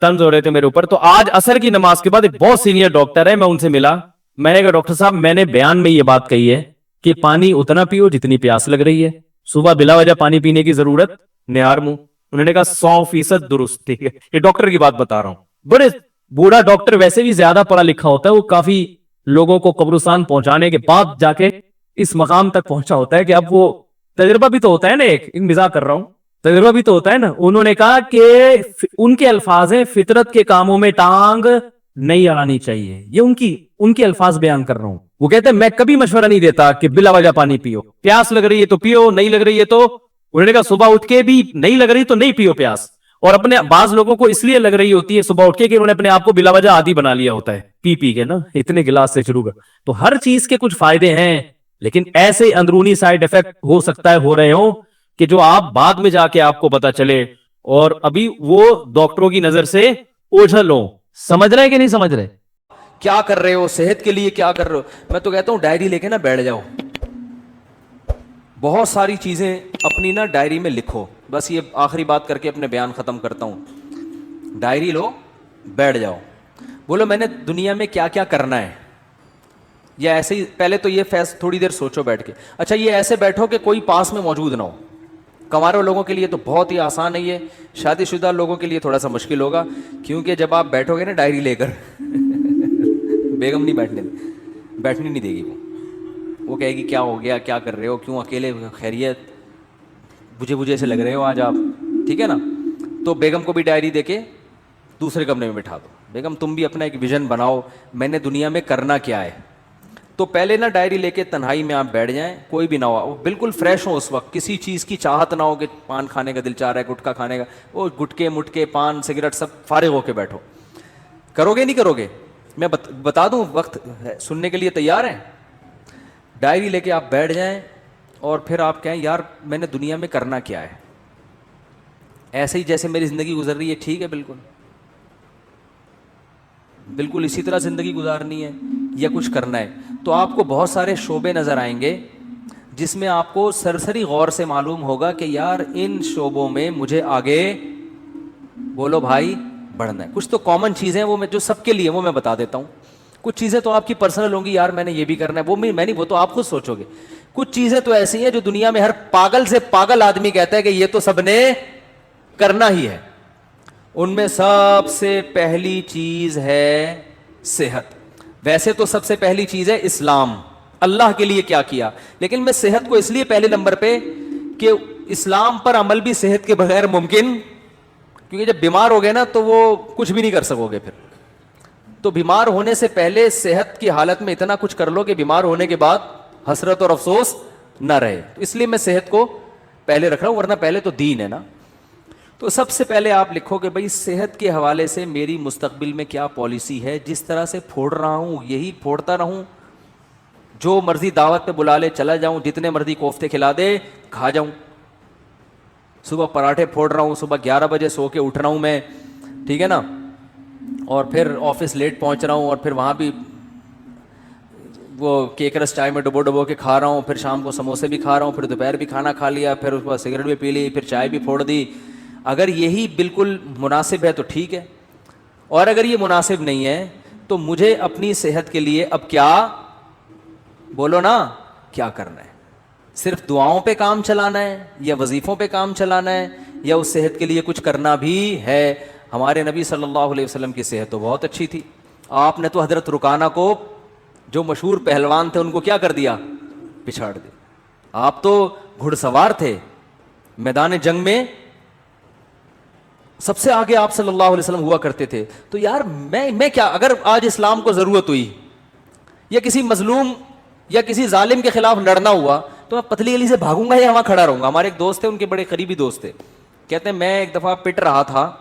S2: طنز ہو رہے تھے میرے اوپر. تو آج عصر کی نماز کے بعد ایک بہت سینئر ڈاکٹر ہے, میں ان سے ملا. میں نے کہا ڈاکٹر صاحب میں نے بیان میں یہ بات کہی ہے کہ پانی اتنا پیو جتنی پیاس لگ رہی ہے, صبح بلا وجہ پانی پینے کی ضرورت نہار منہ. انہوں نے کہا 100% درست. ٹھیک ہے, یہ ڈاکٹر کی بات بتا رہا ہوں. بڑے بوڑھا ڈاکٹر ویسے بھی زیادہ پڑھا لکھا ہوتا ہے, وہ کافی لوگوں کو قبرستان پہنچانے کے بعد جا کے اس مقام تک پہنچا ہوتا ہے کہ اب وہ تجربہ بھی تو ہوتا ہے نا, ایک مزاح کر رہا ہوں, تجربہ بھی تو ہوتا ہے نا. انہوں نے کہا کہ ان کے الفاظ ہیں فطرت کے کاموں میں ٹانگ نہیں اڑانی چاہیے. یہ ان کے الفاظ بیان کر رہا ہوں. وہ کہتے ہیں میں کبھی مشورہ نہیں دیتا کہ بلا وجہ پانی پیو, پیاس لگ رہی ہے تو پیو, نہیں لگ رہی ہے تو, انہوں نے کہا صبح اٹھ کے بھی نہیں لگ رہی تو نہیں پیو پیاس. اور اپنے بعض لوگوں کو اس لیے لگ رہی ہوتی ہے صبح اٹھ کے کہ انہوں نے اپنے آپ کو بلا وجہ عادی بنا لیا ہوتا ہے پی کے نا, اتنے گلاس سے شروع کر. تو ہر چیز کے کچھ فائدے ہیں, لیکن ایسے اندرونی سائیڈ افیکٹ ہو سکتا ہے ہو رہے ہوں کہ جو آپ بعد میں جا کے آپ کو پتا چلے, اور ابھی وہ ڈاکٹروں کی نظر سے اوجھل ہو. سمجھ رہے کہ نہیں سمجھ رہے؟
S1: کیا کر رہے ہو صحت کے لیے, کیا کر رہے ہو. میں تو کہتا ہوں ڈائری لے کے نا بیٹھ جاؤ, بہت ساری چیزیں اپنی نا ڈائری میں لکھو. بس یہ آخری بات کر کے اپنے بیان ختم کرتا ہوں. ڈائری لو, بیٹھ جاؤ, بولو میں نے دنیا میں کیا کیا کرنا ہے. یا ایسے ہی پہلے تو یہ تھوڑی دیر سوچو بیٹھ کے. اچھا یہ ایسے بیٹھو کہ کوئی پاس میں موجود نہ ہو, کنوارے لوگوں کے لیے تو بہت ہی آسان ہے یہ, شادی شدہ لوگوں کے لیے تھوڑا سا مشکل ہوگا, کیونکہ جب آپ بیٹھو گے نا ڈائری لے کر بیگم نہیں بیٹھنے نہیں دے گی, وہ کہے گی کیا ہو گیا, کیا کر رہے ہو, کیوں اکیلے, خیریت, بجھے سے لگ رہے ہو آج آپ, ٹھیک ہے نا. تو بیگم کو بھی ڈائری دے کے دوسرے کمرے میں بٹھا دو, بیگم تم بھی اپنا ایک ویژن بناؤ, میں نے دنیا میں کرنا کیا ہے. تو پہلے نا ڈائری لے کے تنہائی میں آپ بیٹھ جائیں, کوئی بھی نہ ہو, بالکل فریش ہو اس وقت, کسی چیز کی چاہت نہ ہو کہ پان کھانے کا دل چاہ رہا ہے, گٹکا کھانے کا, وہ گٹکے مٹکے پان سگریٹ سب فارغ ہو کے بیٹھو. کرو گے نہیں کرو گے, میں بتا دوں وقت سننے کے لیے تیار ہیں. ڈائری لے کے آپ بیٹھ جائیں اور پھر آپ کہیں یار میں نے دنیا میں کرنا کیا ہے, ایسے ہی جیسے میری زندگی گزر رہی ہے ٹھیک ہے, بالکل اسی طرح زندگی گزارنی ہے یا کچھ کرنا ہے. تو آپ کو بہت سارے شعبے نظر آئیں گے جس میں آپ کو سرسری غور سے معلوم ہوگا کہ یار ان شعبوں میں مجھے آگے بولو بھائی بڑھنا ہے. کچھ تو کامن چیزیں وہ میں جو سب کے لیے وہ میں بتا دیتا ہوں, کچھ چیزیں تو آپ کی پرسنل ہوں گی, یار میں نے یہ بھی کرنا ہے, وہ میں نہیں, وہ تو آپ خود سوچو گے. کچھ چیزیں تو ایسی ہیں جو دنیا میں ہر پاگل سے پاگل آدمی کہتا ہے کہ یہ تو سب نے کرنا ہی ہے. ان میں سب سے پہلی چیز ہے صحت. ویسے تو سب سے پہلی چیز ہے اسلام, اللہ کے لیے کیا کیا, لیکن میں صحت کو اس لیے پہلے نمبر پہ کہ اسلام پر عمل بھی صحت کے بغیر ممکن, کیونکہ جب بیمار ہو گئے نا تو وہ کچھ بھی نہیں کر سکو گے پھر. تو بیمار ہونے سے پہلے صحت کی حالت میں اتنا کچھ کر لو کہ بیمار ہونے کے بعد حسرت اور افسوس نہ رہے. اس لیے میں صحت کو پہلے رکھ رہا ہوں, ورنہ پہلے تو دین ہے نا. تو سب سے پہلے آپ لکھو کہ بھائی صحت کے حوالے سے میری مستقبل میں کیا پالیسی ہے, جس طرح سے پھوڑ رہا ہوں یہی پھوڑتا رہوں, جو مرضی دعوت پہ بلا لے چلا جاؤں, جتنے مرضی کوفتے کھلا دے کھا جاؤں, صبح پراٹھے پھوڑ رہا ہوں, صبح 11 بجے سو کے اٹھ رہا ہوں میں, ٹھیک ہے نا, اور پھر آفس لیٹ پہنچ رہا ہوں, اور پھر وہاں بھی وہ کیک رس چائے میں ڈبو کے کھا رہا ہوں, پھر شام کو سموسے بھی کھا رہا ہوں, پھر دوپہر بھی کھانا کھا لیا, پھر اس کے بعد سگریٹ بھی پی لی, پھر چائے بھی پھوڑ دی. اگر یہی بالکل مناسب ہے تو ٹھیک ہے, اور اگر یہ مناسب نہیں ہے تو مجھے اپنی صحت کے لیے اب کیا بولو نا کیا کرنا ہے. صرف دعاؤں پہ کام چلانا ہے یا وظیفوں پہ کام چلانا ہے یا اس صحت کے لیے کچھ کرنا بھی ہے. ہمارے نبی صلی اللہ علیہ وسلم کی صحت تو بہت اچھی تھی, آپ نے تو حضرت رکانہ کو جو مشہور پہلوان تھے ان کو کیا کر دیا, پچھاڑ دیا. آپ تو گھڑ سوار تھے, میدان جنگ میں سب سے آگے آپ صلی اللہ علیہ وسلم ہوا کرتے تھے. تو یار میں کیا, اگر آج اسلام کو ضرورت ہوئی یا کسی مظلوم یا کسی ظالم کے خلاف لڑنا ہوا تو میں پتلی گلی سے بھاگوں گا یا وہاں کھڑا رہوں گا. ہمارے ایک دوست تھے, ان کے بڑے قریبی دوست تھے, کہتے ہیں میں ایک دفعہ پٹ رہا تھا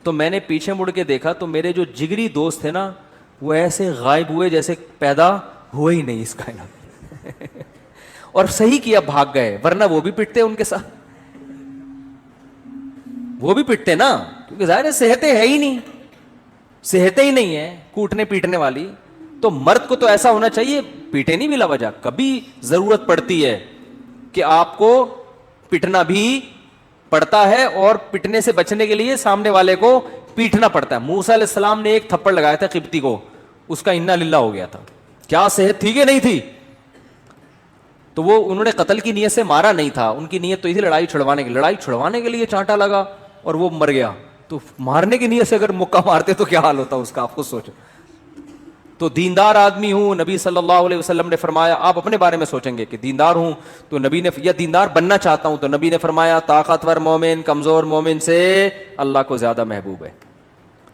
S1: تو میں نے پیچھے مڑ کے دیکھا تو میرے جو جگری دوست تھے نا وہ ایسے غائب ہوئے جیسے پیدا ہوئے ہی نہیں اس کائنات اور صحیح کیا, بھاگ گئے, ورنہ وہ بھی پٹتے ان کے ساتھ, وہ بھی پٹتے نا, کیونکہ ظاہر ہے صحتیں ہے ہی نہیں, صحتیں ہی نہیں ہیں کوٹنے پیٹنے والی. تو مرد کو تو ایسا ہونا چاہیے پیٹے نہیں بلا وجہ, کبھی ضرورت پڑتی ہے کہ آپ کو پٹنا بھی پڑتا ہے اور پٹنے سے بچنے کے لیے سامنے والے کو پیٹنا پڑتا ہے. موسیٰ علیہ السلام نے ایک تھپڑ لگایا تھا قبطی کو, اس کا انا للہ ہو گیا تھا. کیا صحت تھی کہ نہیں تھی؟ تو وہ انہوں نے قتل کی نیت سے مارا نہیں تھا, ان کی نیت تو تھی لڑائی چھڑوانے کے لیے چانٹا لگا اور وہ مر گیا. تو مارنے کی نیت سے اگر مکہ مارتے تو کیا حال ہوتا اس کا, آپ خود سوچو. تو دیندار آدمی ہوں, نبی صلی اللہ علیہ وسلم نے فرمایا, آپ اپنے بارے میں سوچیں گے کہ دیندار ہوں تو نبی نے, یا دیندار بننا چاہتا ہوں تو نبی نے فرمایا طاقتور مومن کمزور مومن سے اللہ کو زیادہ محبوب ہے.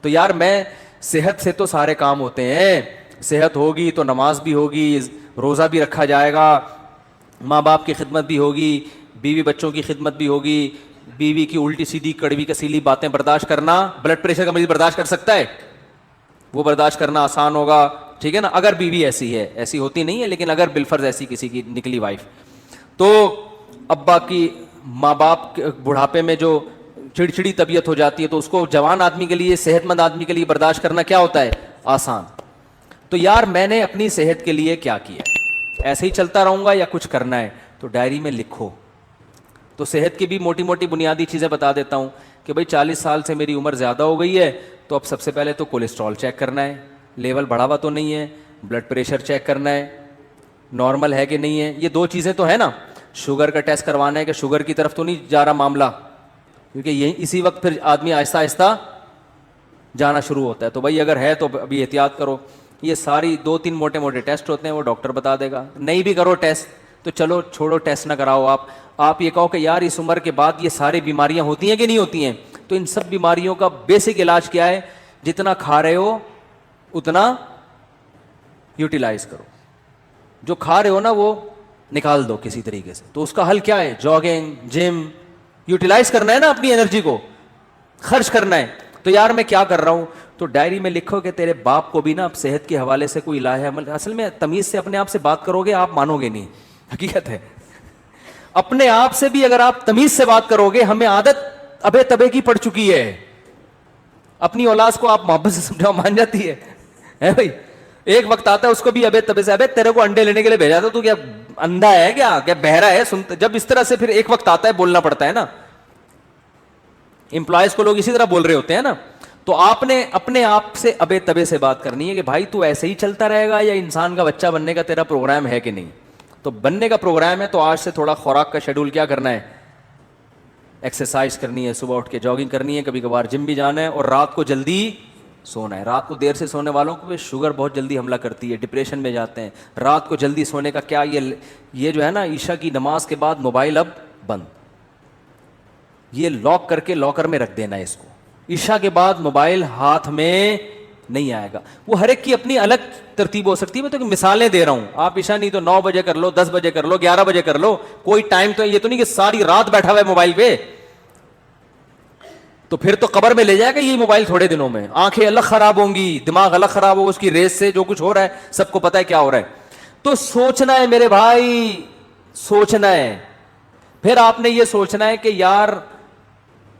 S1: تو یار میں صحت سے تو سارے کام ہوتے ہیں, صحت ہوگی تو نماز بھی ہوگی, روزہ بھی رکھا جائے گا, ماں باپ کی خدمت بھی ہوگی, بیوی بچوں کی خدمت بھی ہوگی, بیوی کی الٹی سیدھی کڑوی کسیلی باتیں برداشت کرنا, بلڈ پریشر کا مریض برداشت کر سکتا ہے, وہ برداشت کرنا آسان ہوگا, ٹھیک ہے نا, اگر بیوی ایسی ہے, ایسی ہوتی نہیں ہے لیکن اگر بالفرض ایسی کسی کی نکلی وائف. تو ابا کی ماں باپ بڑھاپے میں جو چڑچڑی طبیعت ہو جاتی ہے تو اس کو جوان آدمی کے لیے, صحت مند آدمی کے لیے برداشت کرنا کیا ہوتا ہے, آسان. تو یار میں نے اپنی صحت کے لیے کیا کیا, ایسے ہی چلتا رہوں گا یا کچھ کرنا ہے, تو ڈائری میں لکھو. تو صحت کی بھی موٹی موٹی بنیادی چیزیں بتا دیتا ہوں کہ بھائی 40 سال سے میری عمر زیادہ ہو گئی ہے تو اب سب سے پہلے تو کولیسٹرول چیک کرنا ہے, لیول بڑھا ہوا تو نہیں ہے, بلڈ پریشر چیک کرنا ہے نارمل ہے کہ نہیں ہے, یہ 2 چیزیں تو ہے نا. شوگر کا ٹیسٹ کروانا ہے کہ شوگر کی طرف تو نہیں جا رہا معاملہ, کیونکہ یہی اسی وقت پھر آدمی آہستہ آہستہ جانا شروع ہوتا ہے. تو بھائی اگر ہے تو ابھی احتیاط کرو. یہ ساری 2-3 موٹے موٹے ٹیسٹ ہوتے ہیں, وہ ڈاکٹر بتا دے گا. نہیں بھی کرو ٹیسٹ تو چلو چھوڑو, ٹیسٹ نہ کراؤ. آپ یہ کہو کہ یار اس عمر کے بعد یہ ساری بیماریاں ہوتی ہیں کہ نہیں ہوتی ہیں, تو ان سب بیماریوں کا بیسک علاج کیا ہے؟ جتنا کھا رہے ہو اتنا یوٹیلائز کرو. جو کھا رہے ہو نا وہ نکال دو کسی طریقے سے. تو اس کا حل کیا ہے؟ جاگنگ, جم, یوٹیلائز کرنا ہے نا, اپنی انرجی کو خرچ کرنا ہے. تو یار میں کیا کر رہا ہوں, تو ڈائری میں لکھو کہ تیرے باپ کو بھی نا اب صحت کے حوالے سے کوئی الہ عمل. اصل میں تمیز سے اپنے آپ سے بات کرو گے آپ مانو گے نہیں, حقیقت ہے. اپنے آپ سے بھی اگر آپ تمیز سے بات کرو گے, ہمیں عادت ابے تبے کی پڑ چکی ہے. اپنی اولاد کو آپ محبت سے سمجھاؤ مان جاتی ہے بھائی. ایک وقت آتا ہے اس کو بھی ابے تبے سے, ابے تیرے کو انڈے لینے کے لیے بھیجا تھا, تو کیا اندھا ہے کیا بہرا ہے؟ جب اس طرح سے پھر ایک وقت آتا ہے بولنا پڑتا ہے نا. امپلائز کو لوگ اسی طرح بول رہے ہوتے ہیں نا. تو آپ نے اپنے آپ سے ابے تبے سے بات کرنی ہے کہ بھائی تو ایسے ہی چلتا رہے گا یا انسان کا بچہ بننے کا تیرا پروگرام ہے کہ نہیں. تو بننے کا پروگرام ہے تو آج سے تھوڑا خوراک کا شیڈول کیا کرنا ہے؟ ایکسرسائز کرنی ہے, صبح اٹھ کے جاگنگ کرنی ہے, کبھی کبھار جم بھی جانا ہے, اور رات کو جلدی سونا ہے. رات کو دیر سے سونے والوں کو شوگر بہت جلدی حملہ کرتی ہے, ڈپریشن میں جاتے ہیں. رات کو جلدی سونے کا کیا, یہ جو ہے نا عشاء کی نماز کے بعد موبائل اب بند, یہ لاک کر کے لاکر میں رکھ دینا ہے اس کو. عشاء کے بعد موبائل ہاتھ میں نہیں آئے گا. وہ ہر ایک کی اپنی الگ ترتیب ہو سکتی ہے, میں تو مثالیں دے رہا ہوں. آپ عشاء نہیں تو 9 بجے کر لو, 10 بجے کر لو, 11 بجے کر لو, کوئی ٹائم تو یہ تو نہیں کہ ساری رات بیٹھا ہوا ہے موبائل پہ, تو پھر تو قبر میں لے جائے گا یہ موبائل تھوڑے دنوں میں. آنکھیں الگ خراب ہوں گی, دماغ الگ خراب ہوگا, اس کی ریس سے جو کچھ ہو رہا ہے سب کو پتا ہے کیا ہو رہا ہے. تو سوچنا ہے میرے بھائی, سوچنا ہے. پھر آپ نے یہ سوچنا ہے کہ یار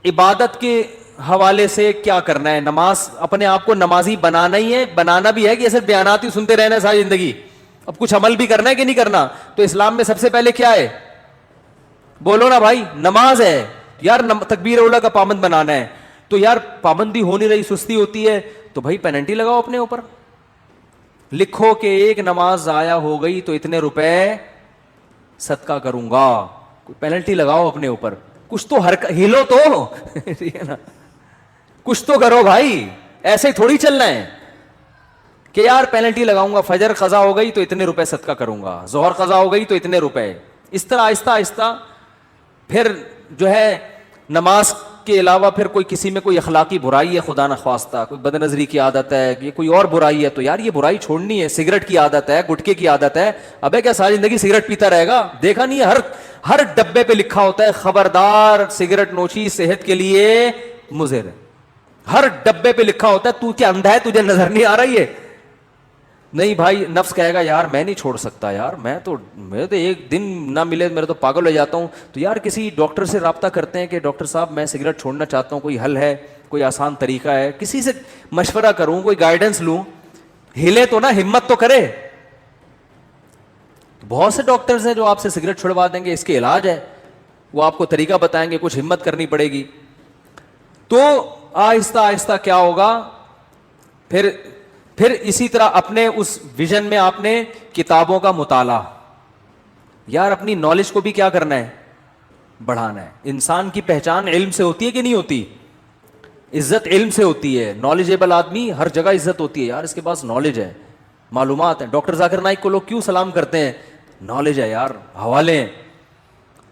S1: عبادت کے حوالے سے کیا کرنا ہے. نماز, اپنے آپ کو نمازی بنانا ہی ہے, بنانا بھی ہے کہ صرف بیانات ہی سنتے رہنا ہے ساری زندگی. اب کچھ عمل بھی کرنا ہے کہ نہیں کرنا. تو اسلام میں سب سے پہلے کیا ہے؟ بولو نا بھائی, نماز ہے. یار تکبیر اولا کا پابند بنانا ہے, تو یار پابندی ہو نہیں رہی, سستی ہوتی ہے, تو بھائی پینلٹی لگاؤ اپنے اوپر. لکھو کہ ایک نماز ضائع ہو گئی تو اتنے روپے صدقہ کروں گا. پینلٹی لگاؤ اپنے اوپر. کچھ تو ہلو تو کچھ تو کرو بھائی, ایسے ہی تھوڑی چلنا ہے کہ یار پینلٹی لگاؤں گا. فجر قضا ہو گئی تو اتنے روپے صدقہ کروں گا, ظہر قضا ہو گئی تو اتنے روپے. اس طرح آہستہ آہستہ پھر جو ہے نماز کے علاوہ پھر کوئی کسی میں کوئی اخلاقی برائی ہے خدا نخواستہ, کوئی بد نظری کی عادت ہے, یہ کوئی اور برائی ہے, تو یار یہ برائی چھوڑنی ہے. سگریٹ کی عادت ہے, گٹکے کی عادت ہے, ابے کیا ساری زندگی سگریٹ پیتا رہے گا؟ دیکھا نہیں ہے ہر ڈبے پہ لکھا ہوتا ہے خبردار سگریٹ نوشی صحت کے لیے مضر ہے. ہر ڈبے پہ لکھا ہوتا ہے. تو کیا اندھا ہے, تجھے نظر نہیں آ رہی ہے؟ نہیں بھائی, نفس کہے گا یار میں نہیں چھوڑ سکتا, یار میں تو ایک دن نہ ملے میرے تو پاگل ہو جاتا ہوں. تو یار کسی ڈاکٹر سے رابطہ کرتے ہیں کہ ڈاکٹر صاحب میں سگریٹ چھوڑنا چاہتا ہوں, کوئی حل ہے, کوئی آسان طریقہ ہے, کسی سے مشورہ کروں, کوئی گائیڈنس لوں. ہلے تو نا, ہمت تو کرے. بہت سے ڈاکٹرز ہیں جو آپ سے سگریٹ چھڑوا دیں گے, اس کے علاج ہے, وہ آپ کو طریقہ بتائیں گے, کچھ ہمت کرنی پڑے گی. تو آہستہ آہستہ کیا ہوگا, پھر اسی طرح اپنے اس ویژن میں آپ نے کتابوں کا مطالعہ, یار اپنی نالج کو بھی کیا کرنا ہے, بڑھانا ہے. انسان کی پہچان علم سے ہوتی ہے کہ نہیں ہوتی؟ عزت علم سے ہوتی ہے. نالجیبل آدمی ہر جگہ عزت ہوتی ہے, یار اس کے پاس نالج ہے, معلومات ہیں. ڈاکٹر ذاکر نائک کو لوگ کیوں سلام کرتے ہیں؟ نالج ہے یار, حوالے ہیں.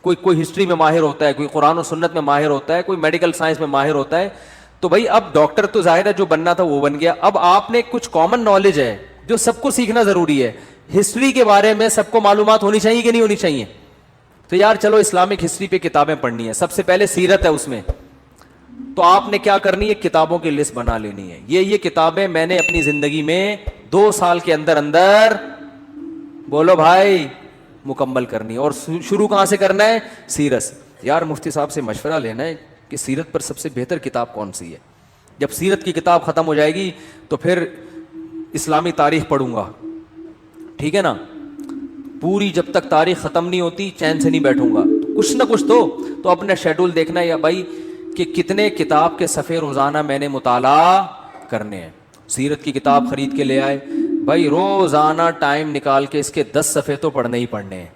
S1: کوئی ہسٹری میں ماہر ہوتا ہے, کوئی قرآن و سنت میں ماہر ہوتا ہے, کوئی میڈیکل سائنس میں ماہر ہوتا ہے. تو بھائی اب ڈاکٹر تو ظاہر ہے جو بننا تھا وہ بن گیا. اب آپ نے کچھ کامن نالج ہے جو سب کو سیکھنا ضروری ہے. ہسٹری کے بارے میں سب کو معلومات ہونی چاہیے کہ نہیں ہونی چاہیے؟ تو یار چلو اسلامک ہسٹری پہ کتابیں پڑھنی ہے. سب سے پہلے سیرت ہے اس میں, تو آپ نے کیا کرنی ہے, کتابوں کی لسٹ بنا لینی ہے. یہ کتابیں میں نے اپنی زندگی میں 2 سال کے اندر بولو بھائی مکمل کرنی ہے. اور شروع کہاں سے کرنا ہے؟ سیرت سے. یار مفتی صاحب سے مشورہ لینا ہے کہ سیرت پر سب سے بہتر کتاب کون سی ہے. جب سیرت کی کتاب ختم ہو جائے گی تو پھر اسلامی تاریخ پڑھوں گا, ٹھیک ہے نا. پوری جب تک تاریخ ختم نہیں ہوتی چین سے نہیں بیٹھوں گا. کچھ نہ کچھ تو اپنا شیڈول دیکھنا ہے یا بھائی کہ کتنے کتاب کے صفحے روزانہ میں نے مطالعہ کرنے ہیں. سیرت کی کتاب خرید کے لے آئے, بھائی روزانہ ٹائم نکال کے اس کے 10 صفحے تو پڑھنے ہی پڑھنے ہیں.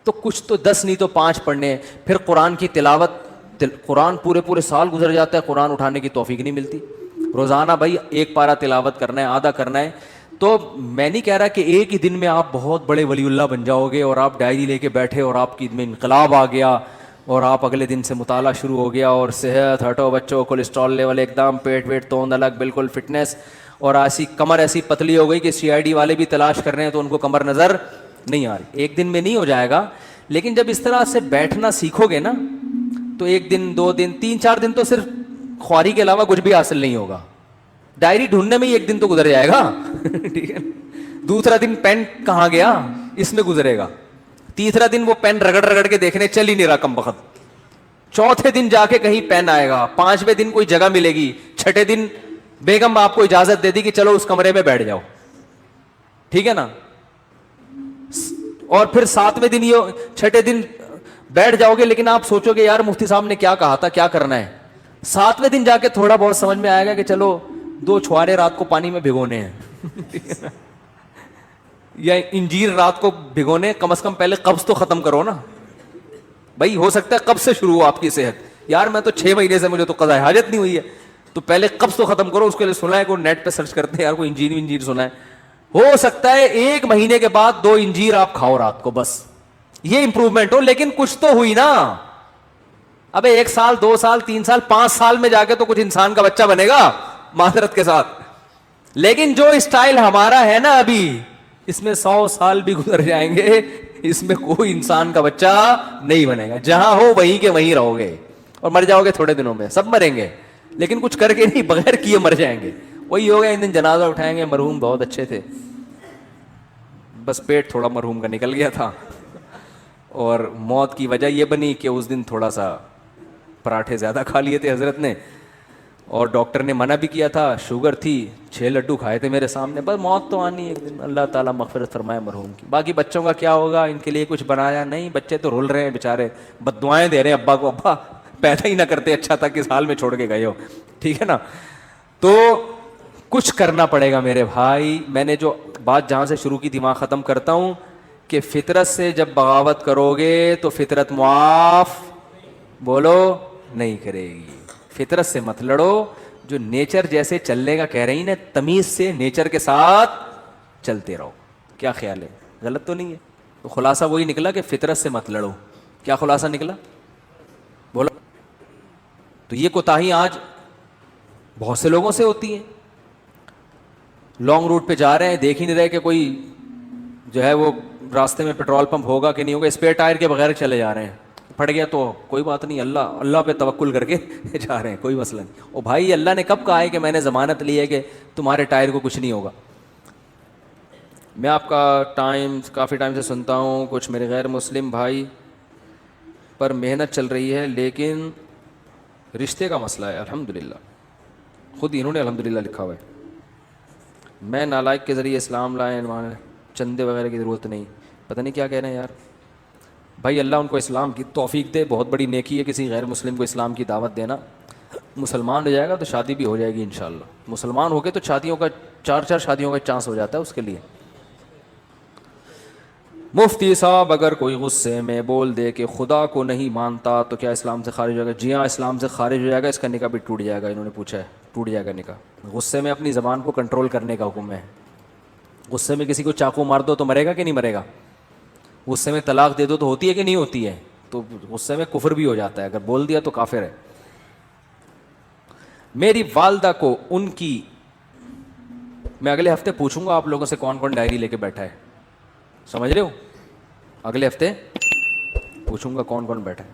S1: تو کچھ تو 10 نہیں تو 5 پڑھنے ہیں. پھر قرآن کی تلاوت, قرآن پورے سال گزر جاتا ہے, قرآن اٹھانے کی توفیق نہیں ملتی. روزانہ بھائی 1 پارہ تلاوت کرنا ہے, آدھا کرنا ہے. تو میں نہیں کہہ رہا کہ ایک ہی دن میں آپ بہت بڑے ولی اللہ بن جاؤ گے اور آپ ڈائری لے کے بیٹھے اور آپ کی میں انقلاب آ گیا اور آپ اگلے دن سے مطالعہ شروع ہو گیا اور صحت ہٹو بچوں, کولیسٹرول لیول ایک دم, پیٹ ویٹ توند الگ, بالکل فٹنس, اور ایسی کمر ایسی پتلی ہو گئی کہ CID والے بھی تلاش کر رہے ہیں تو ان کو کمر نظر نہیں آ رہی. ایک دن میں نہیں ہو جائے گا, لیکن جب اس طرح سے بیٹھنا سیکھو گے نا تو 1 دن 2 دن 3-4 دن تو صرف خواری کے علاوہ کچھ بھی حاصل نہیں ہوگا. ڈائری ڈھونڈنے میں ہی 1 دن تو گزر جائے گا, ٹھیک ہے. دوسرا دن پین کہاں گیا اس میں گزرے گا. تیسرا دن وہ پین رگڑ کے دیکھنے چل ہی نہیں رہا کم بخت. چوتھے دن جا کے کہیں پین آئے گا. 5ویں دن کوئی جگہ ملے گی. 6ٹھے دن بیگم آپ کو اجازت دے دی کہ چلو اس کمرے میں بیٹھ جاؤ, ٹھیک ہے نا. اور پھر 7ویں دن 6ٹھے دن بیٹھ جاؤ گے, لیکن آپ سوچو گے یار مفتی صاحب نے کیا کہا تھا, کیا کرنا ہے. 7ویں دن جا کے تھوڑا بہت سمجھ میں آئے گا کہ چلو 2 چھوارے رات کو پانی میں بھگونے ہیں یا انجیر رات کو بھگونے, کم از کم پہلے قبض تو ختم کرو نا بھائی. ہو سکتا ہے قبض سے شروع ہو آپ کی صحت, یار میں تو 6 مہینے سے مجھے تو قضاء حاجت نہیں ہوئی ہے, تو پہلے قبض تو ختم کرو. اس کے لیے سنا ہے کوئی نیٹ پہ سرچ کرتے ہیں یار, کوئی انجیر سنا ہے. ہو سکتا ہے 1 مہینے کے بعد 2 انجیر آپ کھاؤ رات کو, بس یہ امپروومنٹ ہو, لیکن کچھ تو ہوئی نا. ابے 1 سال 2 سال 3 سال 5 سال میں جا کے تو کچھ انسان کا بچہ بنے گا معذرت کے ساتھ. لیکن جو اسٹائل ہمارا ہے نا ابھی, اس میں 100 سال بھی گزر جائیں گے, اس میں کوئی انسان کا بچہ نہیں بنے گا. جہاں ہو وہیں کے وہیں رہو گے اور مر جاؤ گے تھوڑے دنوں میں. سب مریں گے لیکن کچھ کر کے نہیں, بغیر کیے مر جائیں گے. وہی ہوگا ایک دن جنازہ اٹھائیں گے, مرحوم بہت اچھے تھے, بس پیٹ تھوڑا مرحوم کا نکل گیا تھا اور موت کی وجہ یہ بنی کہ اس دن تھوڑا سا پراٹھے زیادہ کھا لیے تھے حضرت نے, اور ڈاکٹر نے منع بھی کیا تھا, شوگر تھی, 6 لڈو کھائے تھے میرے سامنے. بس موت تو آنی ایک دن, اللہ تعالیٰ مغفرت فرمائے مرحوم کی. باقی بچوں کا کیا ہوگا, ان کے لیے کچھ بنایا نہیں, بچے تو رول رہے ہیں بیچارے, بد دعائیں دے رہے ہیں ابا کو, ابا پیدا ہی نہ کرتے اچھا تھا, کس حال میں چھوڑ کے گئے ہو, ٹھیک ہے نا. تو کچھ کرنا پڑے گا میرے بھائی. میں نے جو بات جہاں سے شروع کی تھی وہاں ختم کرتا ہوں کہ فطرت سے جب بغاوت کرو گے تو فطرت معاف بولو نہیں کرے گی. فطرت سے مت لڑو, جو نیچر جیسے چلنے کا کہہ رہی نا, تمیز سے نیچر کے ساتھ چلتے رہو. کیا خیال ہے, غلط تو نہیں ہے؟ تو خلاصہ وہی نکلا کہ فطرت سے مت لڑو. کیا خلاصہ نکلا بولو. تو یہ کوتاہی آج بہت سے لوگوں سے ہوتی ہیں. لانگ روٹ پہ جا رہے ہیں, دیکھ ہی نہیں رہے کہ کوئی جو ہے وہ راستے میں پیٹرول پمپ ہوگا کہ نہیں ہوگا, اسپیئر ٹائر کے بغیر چلے جا رہے ہیں. پھٹ گیا تو کوئی بات نہیں, اللہ پہ توکل کر کے جا رہے ہیں, کوئی مسئلہ نہیں. او بھائی, اللہ نے کب کہا ہے کہ میں نے ضمانت لی ہے کہ تمہارے ٹائر کو کچھ نہیں ہوگا. میں آپ کا کافی ٹائم سے سنتا ہوں, کچھ میرے غیر مسلم بھائی پر محنت چل رہی ہے لیکن رشتے کا مسئلہ ہے. الحمدللہ, خود انہوں نے الحمدللہ لکھا ہوا ہے. میں نالائق کے ذریعے اسلام لائے, چندے وغیرہ کی ضرورت نہیں. پتہ نہیں کیا کہہ رہے ہیں یار. بھائی اللہ ان کو اسلام کی توفیق دے, بہت بڑی نیکی ہے کسی غیر مسلم کو اسلام کی دعوت دینا. مسلمان ہو جائے گا تو شادی بھی ہو جائے گی انشاءاللہ. مسلمان ہو گئے تو شادیوں کا 4 شادیوں کا چانس ہو جاتا ہے اس کے لیے. مفتی صاحب اگر کوئی غصے میں بول دے کہ خدا کو نہیں مانتا تو کیا اسلام سے خارج ہو جائے گا؟ جی ہاں, اسلام سے خارج ہو جائے گا, اس کا نکاح بھی ٹوٹ جائے گا. انہوں نے پوچھا ہے, ٹوٹ جائے گا نکاح. غصے میں اپنی زبان کو کنٹرول کرنے کا حکم ہے. غصے میں کسی کو چاقو مار دو تو مرے گا کہ نہیں مرے گا؟ غصے میں طلاق دے دو تو ہوتی ہے کہ نہیں ہوتی ہے؟ تو غصے میں کفر بھی ہو جاتا ہے, اگر بول دیا تو کافر ہے. میری والدہ کو ان کی, میں اگلے ہفتے پوچھوں گا آپ لوگوں سے کون کون ڈائری لے کے بیٹھا ہے, سمجھ رہے ہو؟ اگلے ہفتے پوچھوں گا کون کون بیٹھا ہے.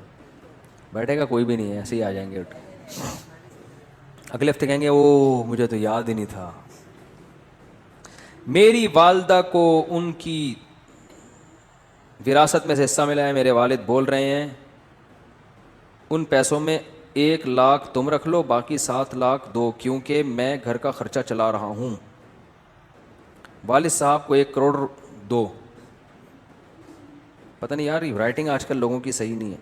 S1: بیٹھے گا کوئی بھی نہیں ہے, ایسے ہی آ جائیں گے اٹھ کے. اگلے ہفتے کہیں گے او مجھے تو یاد ہی نہیں تھا. میری والدہ کو ان کی وراثت میں سے حصہ ملا ہے, میرے والد بول رہے ہیں ان پیسوں میں 1 لاکھ تم رکھ لو, باقی 7 لاکھ دو, کیونکہ میں گھر کا خرچہ چلا رہا ہوں. والد صاحب کو 1 کروڑ دو. پتہ نہیں یار, رائٹنگ آج کل لوگوں کی صحیح نہیں ہے.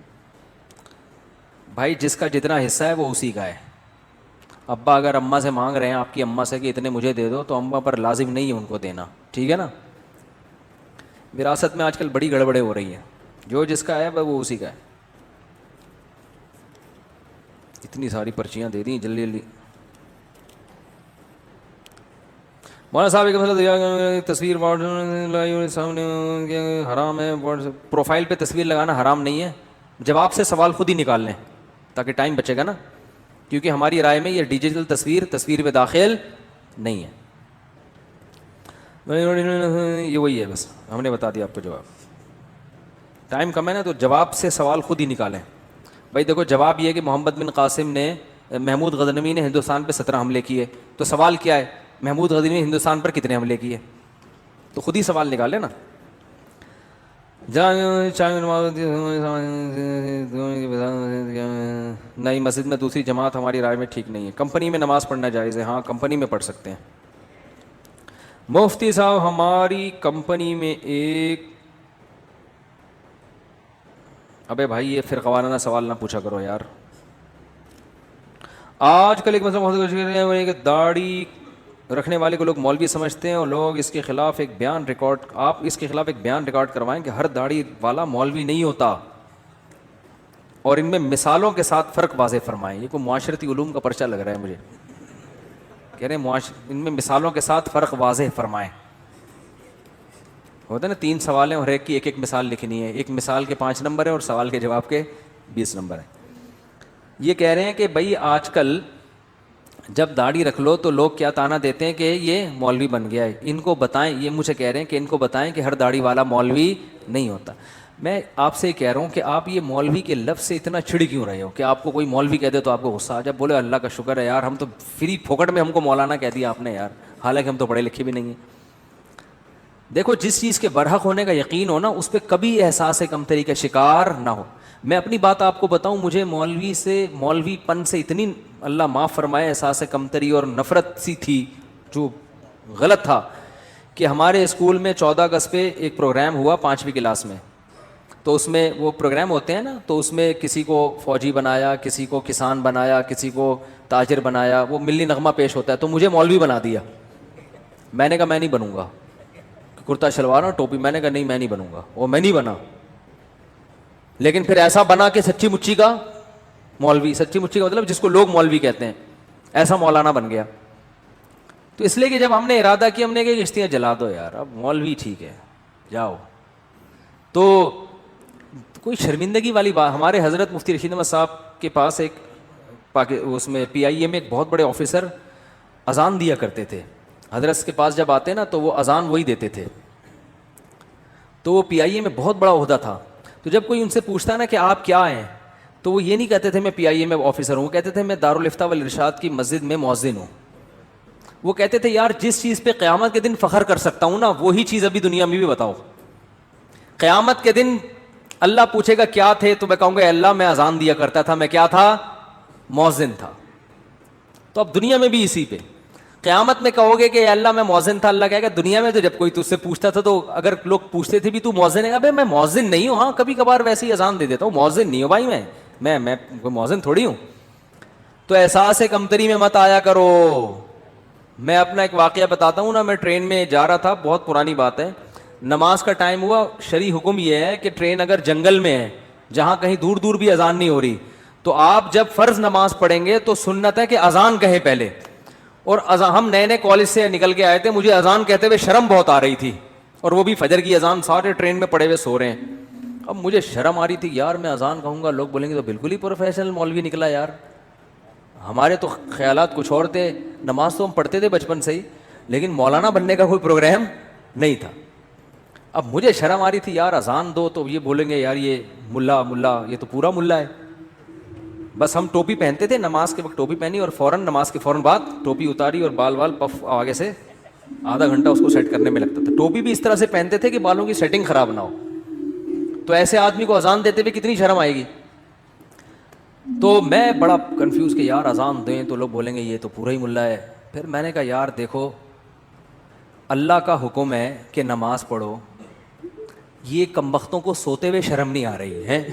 S1: بھائی جس کا جتنا حصہ ہے وہ اسی کا ہے. ابا اگر اماں سے مانگ رہے ہیں, آپ کی اماں سے کہ اتنے مجھے دے دو, تو اماں پر لازم نہیں ہے ان کو دینا, ٹھیک ہے نا. وراثت میں آج کل بڑی گڑبڑیں ہو رہی ہیں. جو جس کا ہے وہ اسی کا ہے. اتنی ساری پرچیاں دے دیں جلدی جلدی. مولانا صاحب ایک مسئلہ تصویر سامنے حرام ہے. پروفائل پہ تصویر لگانا حرام نہیں ہے. جواب سے سوال خود ہی نکال لیں تاکہ ٹائم بچے گا نا, کیونکہ ہماری رائے میں یہ ڈیجیٹل تصویر پہ داخل نہیں ہے. یہ وہی ہے, بس ہم نے بتا دیا آپ کو جواب. ٹائم کم ہے نا تو جواب سے سوال خود ہی نکالیں. بھائی دیکھو جواب یہ ہے کہ محمد بن قاسم نے, محمود غزنوی نے ہندوستان پہ 17 حملے کیے. تو سوال کیا ہے, محمود غزنوی نے ہندوستان پر کتنے حملے کیے؟ تو خود ہی سوال نکالیں نا. نہیں, مسجد میں دوسری جماعت ہماری رائے میں ٹھیک نہیں ہے. کمپنی میں نماز پڑھنا جائز ہے, ہاں کمپنی میں پڑھ سکتے ہیں. مفتی صاحب ہماری کمپنی میں ایک, ابے بھائی یہ فرقہ وارانہ سوال نہ پوچھا کرو یار. آج کل ایک مسئلہ بہت کہ داڑھی رکھنے والے کو لوگ مولوی سمجھتے ہیں, اور لوگ اس کے خلاف ایک بیان ریکارڈ, آپ اس کے خلاف ایک بیان ریکارڈ کروائیں کہ ہر داڑھی والا مولوی نہیں ہوتا, اور ان میں مثالوں کے ساتھ فرق واضح فرمائیں. یہ کوئی معاشرتی علوم کا پرچہ لگ رہا ہے مجھے. کہہ رہے ہیں ان میں مثالوں کے ساتھ فرق واضح فرمائیں. ہوتا ہے نا 3 سوال ہیں اور ایک کی ایک مثال لکھنی ہے. ایک مثال کے 5 نمبر ہیں اور سوال کے جواب کے 20 نمبر ہیں. یہ کہہ رہے ہیں کہ بھائی آج کل جب داڑھی رکھ لو تو لوگ کیا تانا دیتے ہیں کہ یہ مولوی بن گیا ہے. ان کو بتائیں, یہ مجھے کہہ رہے ہیں کہ ان کو بتائیں کہ ہر داڑھی والا مولوی نہیں ہوتا. میں آپ سے کہہ رہا ہوں کہ آپ یہ مولوی کے لفظ سے اتنا چڑ کیوں رہے ہو کہ آپ کو کوئی مولوی کہہ دے تو آپ کو غصہ آ جائے. بولے اللہ کا شکر ہے یار, ہم تو فری پھوکٹ میں ہم کو مولانا کہہ دیا آپ نے یار, حالانکہ ہم تو پڑھے لکھے بھی نہیں ہیں. دیکھو جس چیز کے برحق ہونے کا یقین ہو نا, اس پہ کبھی احساس کمتری کا شکار نہ ہو. میں اپنی بات آپ کو بتاؤں, مجھے مولوی پن سے اتنی اللہ معاف فرمائے احساس کمتری اور نفرت سی تھی جو غلط تھا, کہ ہمارے اسکول میں 14 اگست پہ ایک پروگرام ہوا 5ویں کلاس میں. تو اس میں وہ پروگرام ہوتے ہیں نا, تو اس میں کسی کو فوجی بنایا, کسی کو کسان بنایا, کسی کو تاجر بنایا, وہ ملی نغمہ پیش ہوتا ہے. تو مجھے مولوی بنا دیا. میں نے کہا میں نہیں بنوں گا, کرتا شلوار اور ٹوپی. میں نے کہا نہیں میں نہیں بنوں گا, وہ میں نہیں بنا. لیکن پھر ایسا بنا کہ سچی مچی کا مولوی, سچی مچی کا مطلب جس کو لوگ مولوی کہتے ہیں, ایسا مولانا بن گیا. تو اس لیے کہ جب ہم نے ارادہ کیا, ہم نے کہا کشتیاں جلا دو یار, اب مولوی ٹھیک ہے جاؤ, تو کوئی شرمندگی والی بات. ہمارے حضرت مفتی رشید احمد صاحب کے پاس ایک اس میں PIA میں ایک بہت بڑے آفیسر اذان دیا کرتے تھے. حضرت کے پاس جب آتے نا تو وہ اذان وہی دیتے تھے. تو وہ PIA میں بہت بڑا عہدہ تھا. تو جب کوئی ان سے پوچھتا نا کہ آپ کیا ہیں, تو وہ یہ نہیں کہتے تھے میں PIA میں آفیسر ہوں, کہتے تھے میں دارالافتاء والارشاد کی مسجد میں مؤذن ہوں. وہ کہتے تھے یار جس چیز پہ قیامت کے دن فخر کر سکتا ہوں نا, وہی چیز ابھی دنیا میں بھی بتاؤ. قیامت کے دن اللہ پوچھے گا کیا تھے, تو میں کہوں گا اللہ میں اذان دیا کرتا تھا, میں کیا تھا, مؤذن تھا. تو اب دنیا میں بھی اسی پہ قیامت میں کہو گے کہ اللہ میں مؤذن تھا, اللہ کہے گا دنیا میں تو جب کوئی تجھ سے پوچھتا تھا تو اگر لوگ پوچھتے تھے بھی تو مؤذن ہے, ابے میں مؤذن نہیں ہوں, ہاں کبھی کبھار ویسے ہی اذان دے دیتا ہوں, مؤذن نہیں ہوں بھائی, میں کوئی مؤذن تھوڑی ہوں. تو احساس کمتری میں مت آیا کرو. میں اپنا ایک واقعہ بتاتا ہوں نا, میں ٹرین میں جا رہا تھا, بہت پرانی بات ہے, نماز کا ٹائم ہوا. شرعی حکم یہ ہے کہ ٹرین اگر جنگل میں ہے جہاں کہیں دور دور بھی اذان نہیں ہو رہی, تو آپ جب فرض نماز پڑھیں گے تو سنت ہے کہ اذان کہیں پہلے. اور ہم نئے نئے کالج سے نکل کے آئے تھے, مجھے اذان کہتے ہوئے شرم بہت آ رہی تھی, اور وہ بھی فجر کی اذان, سارے ٹرین میں پڑے ہوئے سو رہے ہیں. اب مجھے شرم آ رہی تھی یار, میں اذان کہوں گا لوگ بولیں گے تو بالکل ہی پروفیشنل مولوی نکلا یار. ہمارے تو خیالات کچھ اور تھے, نماز تو ہم پڑھتے تھے بچپن سے ہی, لیکن مولانا بننے کا کوئی پروگرام نہیں تھا. اب مجھے شرم آ رہی تھی یار, اذان دو تو یہ بولیں گے یار یہ ملا یہ تو پورا ملا ہے. بس ہم ٹوپی پہنتے تھے, نماز کے وقت ٹوپی پہنی اور فوراً نماز کے فوراً بعد ٹوپی اتاری اور بال پف آگے سے آدھا گھنٹہ اس کو سیٹ کرنے میں لگتا تھا. ٹوپی بھی اس طرح سے پہنتے تھے کہ بالوں کی سیٹنگ خراب نہ ہو. تو ایسے آدمی کو اذان دیتے ہوئے کتنی شرم آئے گی. تو میں بڑا کنفیوز کہ یار اذان دیں تو لوگ بولیں گے یہ تو پورا ہی ملا ہے. پھر میں نے کہا یار دیکھو, اللہ کا حکم ہے کہ نماز پڑھو, یہ کمبختوں کو سوتے ہوئے شرم نہیں آ رہی ہے.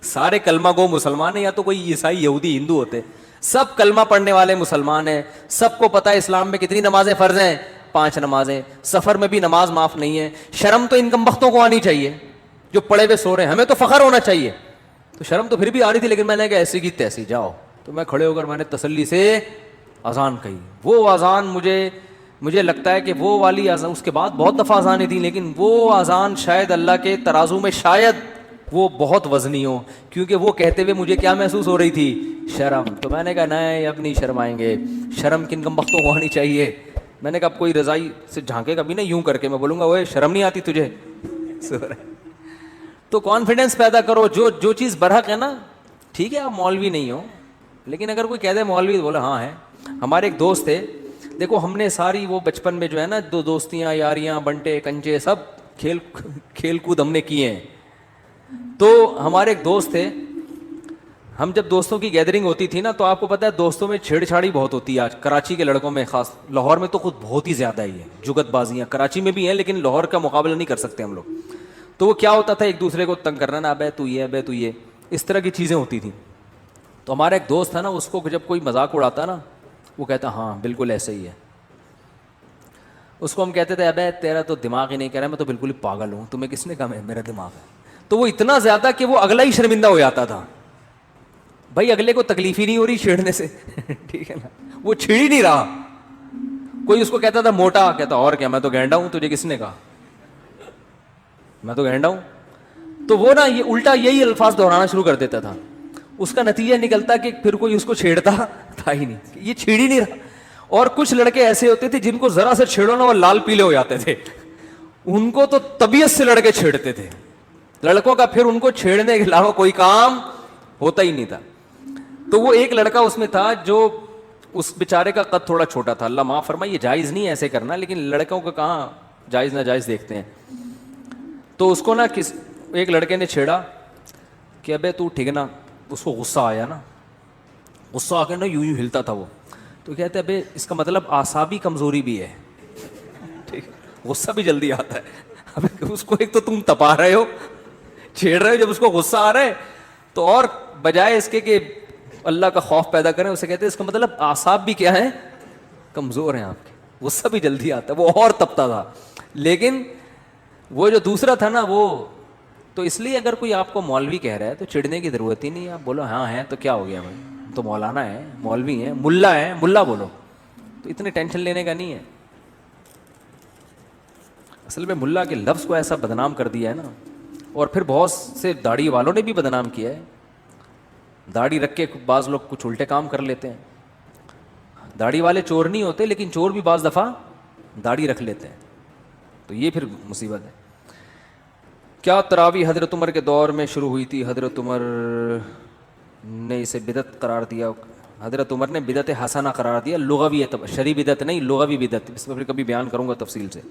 S1: سارے کلمہ گو مسلمان ہیں, یا تو کوئی عیسائی یہودی ہندو ہوتے, سب کلمہ پڑھنے والے مسلمان ہیں. سب کو پتہ ہے اسلام میں کتنی نمازیں فرض ہیں, 5 نمازیں. سفر میں بھی نماز معاف نہیں ہے. شرم تو ان کمبختوں کو آنی چاہیے. جو پڑے ہوئے سو رہے ہیں, ہمیں تو فخر ہونا چاہیے. تو شرم تو پھر بھی آ رہی تھی, لیکن میں نے کہا ایسی کی تیسی جاؤ. تو میں کھڑے ہو کر میں نے تسلی سے اذان کہی. وہ اذان مجھے لگتا ہے کہ وہ والی اذان, اس کے بعد بہت دفعہ اذانیں تھیں, لیکن وہ اذان شاید اللہ کے ترازو میں شاید وہ بہت وزنی ہو, کیونکہ وہ کہتے ہوئے مجھے کیا محسوس ہو رہی تھی, شرم. تو میں نے کہا نہیں, اب نہیں شرمائیں گے, شرم کن کمبختوں کو ہونی چاہیے. میں نے کہا اب کوئی رضائی سے جھانکے گا بھی نہیں یوں کر کے, میں بولوں گا وہ شرم نہیں آتی تجھے. تو کانفیڈنس پیدا کرو, جو چیز برحق ہے نا, ٹھیک ہے آپ مولوی نہیں ہو, لیکن اگر کوئی کہہ دے مولوی تو بولے ہاں ہے. ہمارے ایک دوست تھے, دیکھو ہم نے ساری وہ بچپن میں جو ہے نا دوستیاں یاریاں بنٹے کنچے سب کھیل کود ہم نے کیے ہیں. تو ہمارے ایک دوست تھے, ہم جب دوستوں کی گیدرنگ ہوتی تھی نا, تو آپ کو پتہ ہے دوستوں میں چھیڑ چھاڑی بہت ہوتی ہے آج کراچی کے لڑکوں میں, خاص لاہور میں تو خود بہت ہی زیادہ ہی ہے, جگت بازیاں کراچی میں بھی ہیں لیکن لاہور کا مقابلہ نہیں کر سکتے ہم لوگ. تو وہ کیا ہوتا تھا, ایک دوسرے کو تنگ کرنا نا, ابے تو یہ ابے تو یہ, اس طرح کی چیزیں ہوتی تھیں. تو ہمارا ایک دوست تھا نا, اس کو جب کوئی مذاق اڑاتا نا, وہ کہتا ہاں بالکل ایسے ہی ہے. اس کو ہم کہتے تھے ابے تیرا تو دماغ ہی نہیں کہہ رہا, میں تو بالکل ہی پاگل ہوں, تمہیں کس نے کہا میرا دماغ ہے. تو وہ اتنا زیادہ کہ وہ اگلا ہی شرمندہ ہو جاتا تھا. بھائی اگلے کو تکلیف ہی نہیں ہو رہی چھیڑنے سے, ٹھیک ہے نا, وہ چھیڑ ہی نہیں رہا. کوئی اس کو کہتا تھا موٹا, کہتا اور کیا میں تو گینڈا ہوں, تجھے کس نے کہا میں تو گینڈا ہوں. تو وہ نا یہ الٹا یہی الفاظ دہرانا شروع کر دیتا تھا. اس کا نتیجہ نکلتا کہ پھر کوئی اس کو چھیڑتا تھا ہی نہیں, یہ چھیڑ ہی نہیں رہا. اور کچھ لڑکے ایسے ہوتے تھے جن کو ذرا سے چھیڑو نا وہ لال پیلے ہو جاتے تھے, ان کو تو طبیعت سے لڑکے چھیڑتے تھے. لڑکوں کا پھر ان کو چھیڑنے کے علاوہ کوئی کام ہوتا ہی نہیں تھا. تو وہ ایک لڑکا اس میں تھا جو اس بیچارے کا قد تھوڑا چھوٹا تھا, اللہ معاف فرمائے, یہ جائز نہیں ایسے کرنا, لیکن لڑکوں کا کہاں جائز ناجائز دیکھتے ہیں. تو اس کو نا ایک لڑکے نے چھیڑا کہ ابے تو ٹھیک نا, اس کو غصہ آیا نا, غصہ آ کے نا یوں ہلتا تھا وہ. تو کہتے ابے اس کا مطلب اعصابی کمزوری بھی ہے, ٹھیک, غصہ بھی جلدی آتا ہے. اب اس کو ایک تو تم تپا رہے ہو, چھیڑ رہے ہو, جب اس کو غصہ آ رہا ہے تو اور بجائے اس کے کہ اللہ کا خوف پیدا کریں, اسے کہتے ہیں اس کا مطلب اعصاب بھی کیا ہے, کمزور ہیں آپ کے, غصہ بھی جلدی آتا ہے. وہ اور تپتا تھا. لیکن وہ جو دوسرا تھا نا وہ تو, اس لیے اگر کوئی آپ کو مولوی کہہ رہا ہے تو چڑھنے کی ضرورت ہی نہیں ہے. آپ بولو ہاں ہے تو کیا ہو گیا بھائی, تو مولانا ہے, مولوی ہے, ملا ہے, ملا بولو, تو اتنے ٹینشن لینے کا نہیں ہے. اصل میں ملا کے لفظ کو ایسا بدنام کر دیا ہے نا, اور پھر بہت سے داڑھی والوں نے بھی بدنام کیا ہے. داڑھی رکھ کے بعض لوگ کچھ الٹے کام کر لیتے ہیں. داڑھی والے چور نہیں ہوتے, لیکن چور بھی بعض دفعہ داڑھی رکھ لیتے ہیں, تو یہ پھر مصیبت ہے. کیا تراویح حضرت عمر کے دور میں شروع ہوئی تھی؟ حضرت عمر نے اسے بدعت قرار دیا. حضرت عمر نے بدعت حسنہ قرار دیا, لغوی شرعی بدعت نہیں, لغوی بدعت. اس میں پھر کبھی بیان کروں گا تفصیل سے.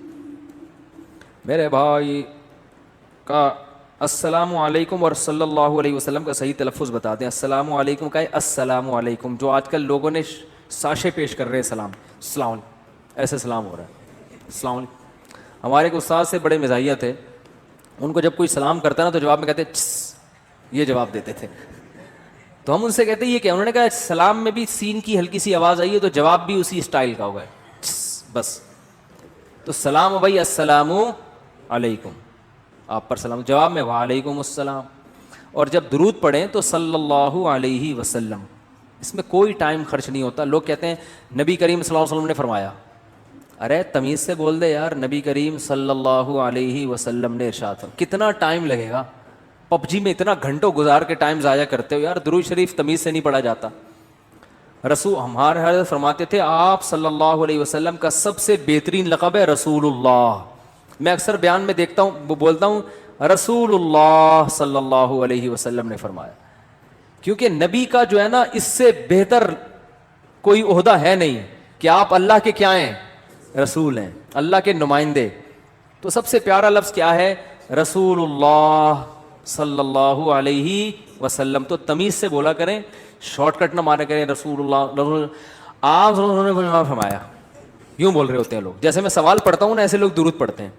S1: میرے بھائی کا السلام علیکم اور صلی اللہ علیہ وسلم کا صحیح تلفظ بتا دیں. السلام علیکم کا ہے السلام علیکم, جو آج کل لوگوں نے ساشے پیش کر رہے ہیں سلام, السلام علیکم, ایسے سلام ہو رہا ہے, السلام علیکم. ہمارے ایک استاد سے بڑے مزاحیہ تھے, ان کو جب کوئی سلام کرتا نا تو جواب میں کہتے یہ جواب دیتے تھے. تو ہم ان سے کہتے یہ کیا, انہوں نے کہا سلام میں بھی سین کی ہلکی سی آواز آئی ہے تو جواب بھی اسی اسٹائل کا ہوگا, بس. تو سلام ہو بھائی, السلام علیکم, آپ پر سلام, جواب میں وعلیکم السلام. اور جب درود پڑھیں تو صلی اللہ علیہ وسلم, اس میں کوئی ٹائم خرچ نہیں ہوتا. لوگ کہتے ہیں نبی کریم صلی اللہ علیہ وسلم نے فرمایا, ارے تمیز سے بول دے یار, نبی کریم صلی اللہ علیہ وسلم نے ارشاد فرمایا. کتنا ٹائم لگے گا, پب جی میں اتنا گھنٹوں گزار کے ٹائم ضائع کرتے ہو یار, درود شریف تمیز سے نہیں پڑھا جاتا. رسول ہمارے حضرت فرماتے تھے آپ صلی اللہ علیہ وسلم کا سب سے بہترین لقب ہے رسول اللہ. میں اکثر بیان میں دیکھتا ہوں, بولتا ہوں رسول اللہ صلی اللہ علیہ وسلم نے فرمایا, کیونکہ نبی کا جو ہے نا اس سے بہتر کوئی عہدہ ہے نہیں کہ آپ اللہ کے کیا ہیں, رسول ہیں, اللہ کے نمائندے. تو سب سے پیارا لفظ کیا ہے, رسول اللہ صلی اللہ علیہ وسلم. تو تمیز سے بولا کریں, شارٹ کٹ نہ مارے کریں, رسول اللہ, آپ فرمایا, یوں بول رہے ہوتے ہیں لوگ. جیسے میں سوال پڑھتا ہوں نا ایسے لوگ درود پڑھتے ہیں.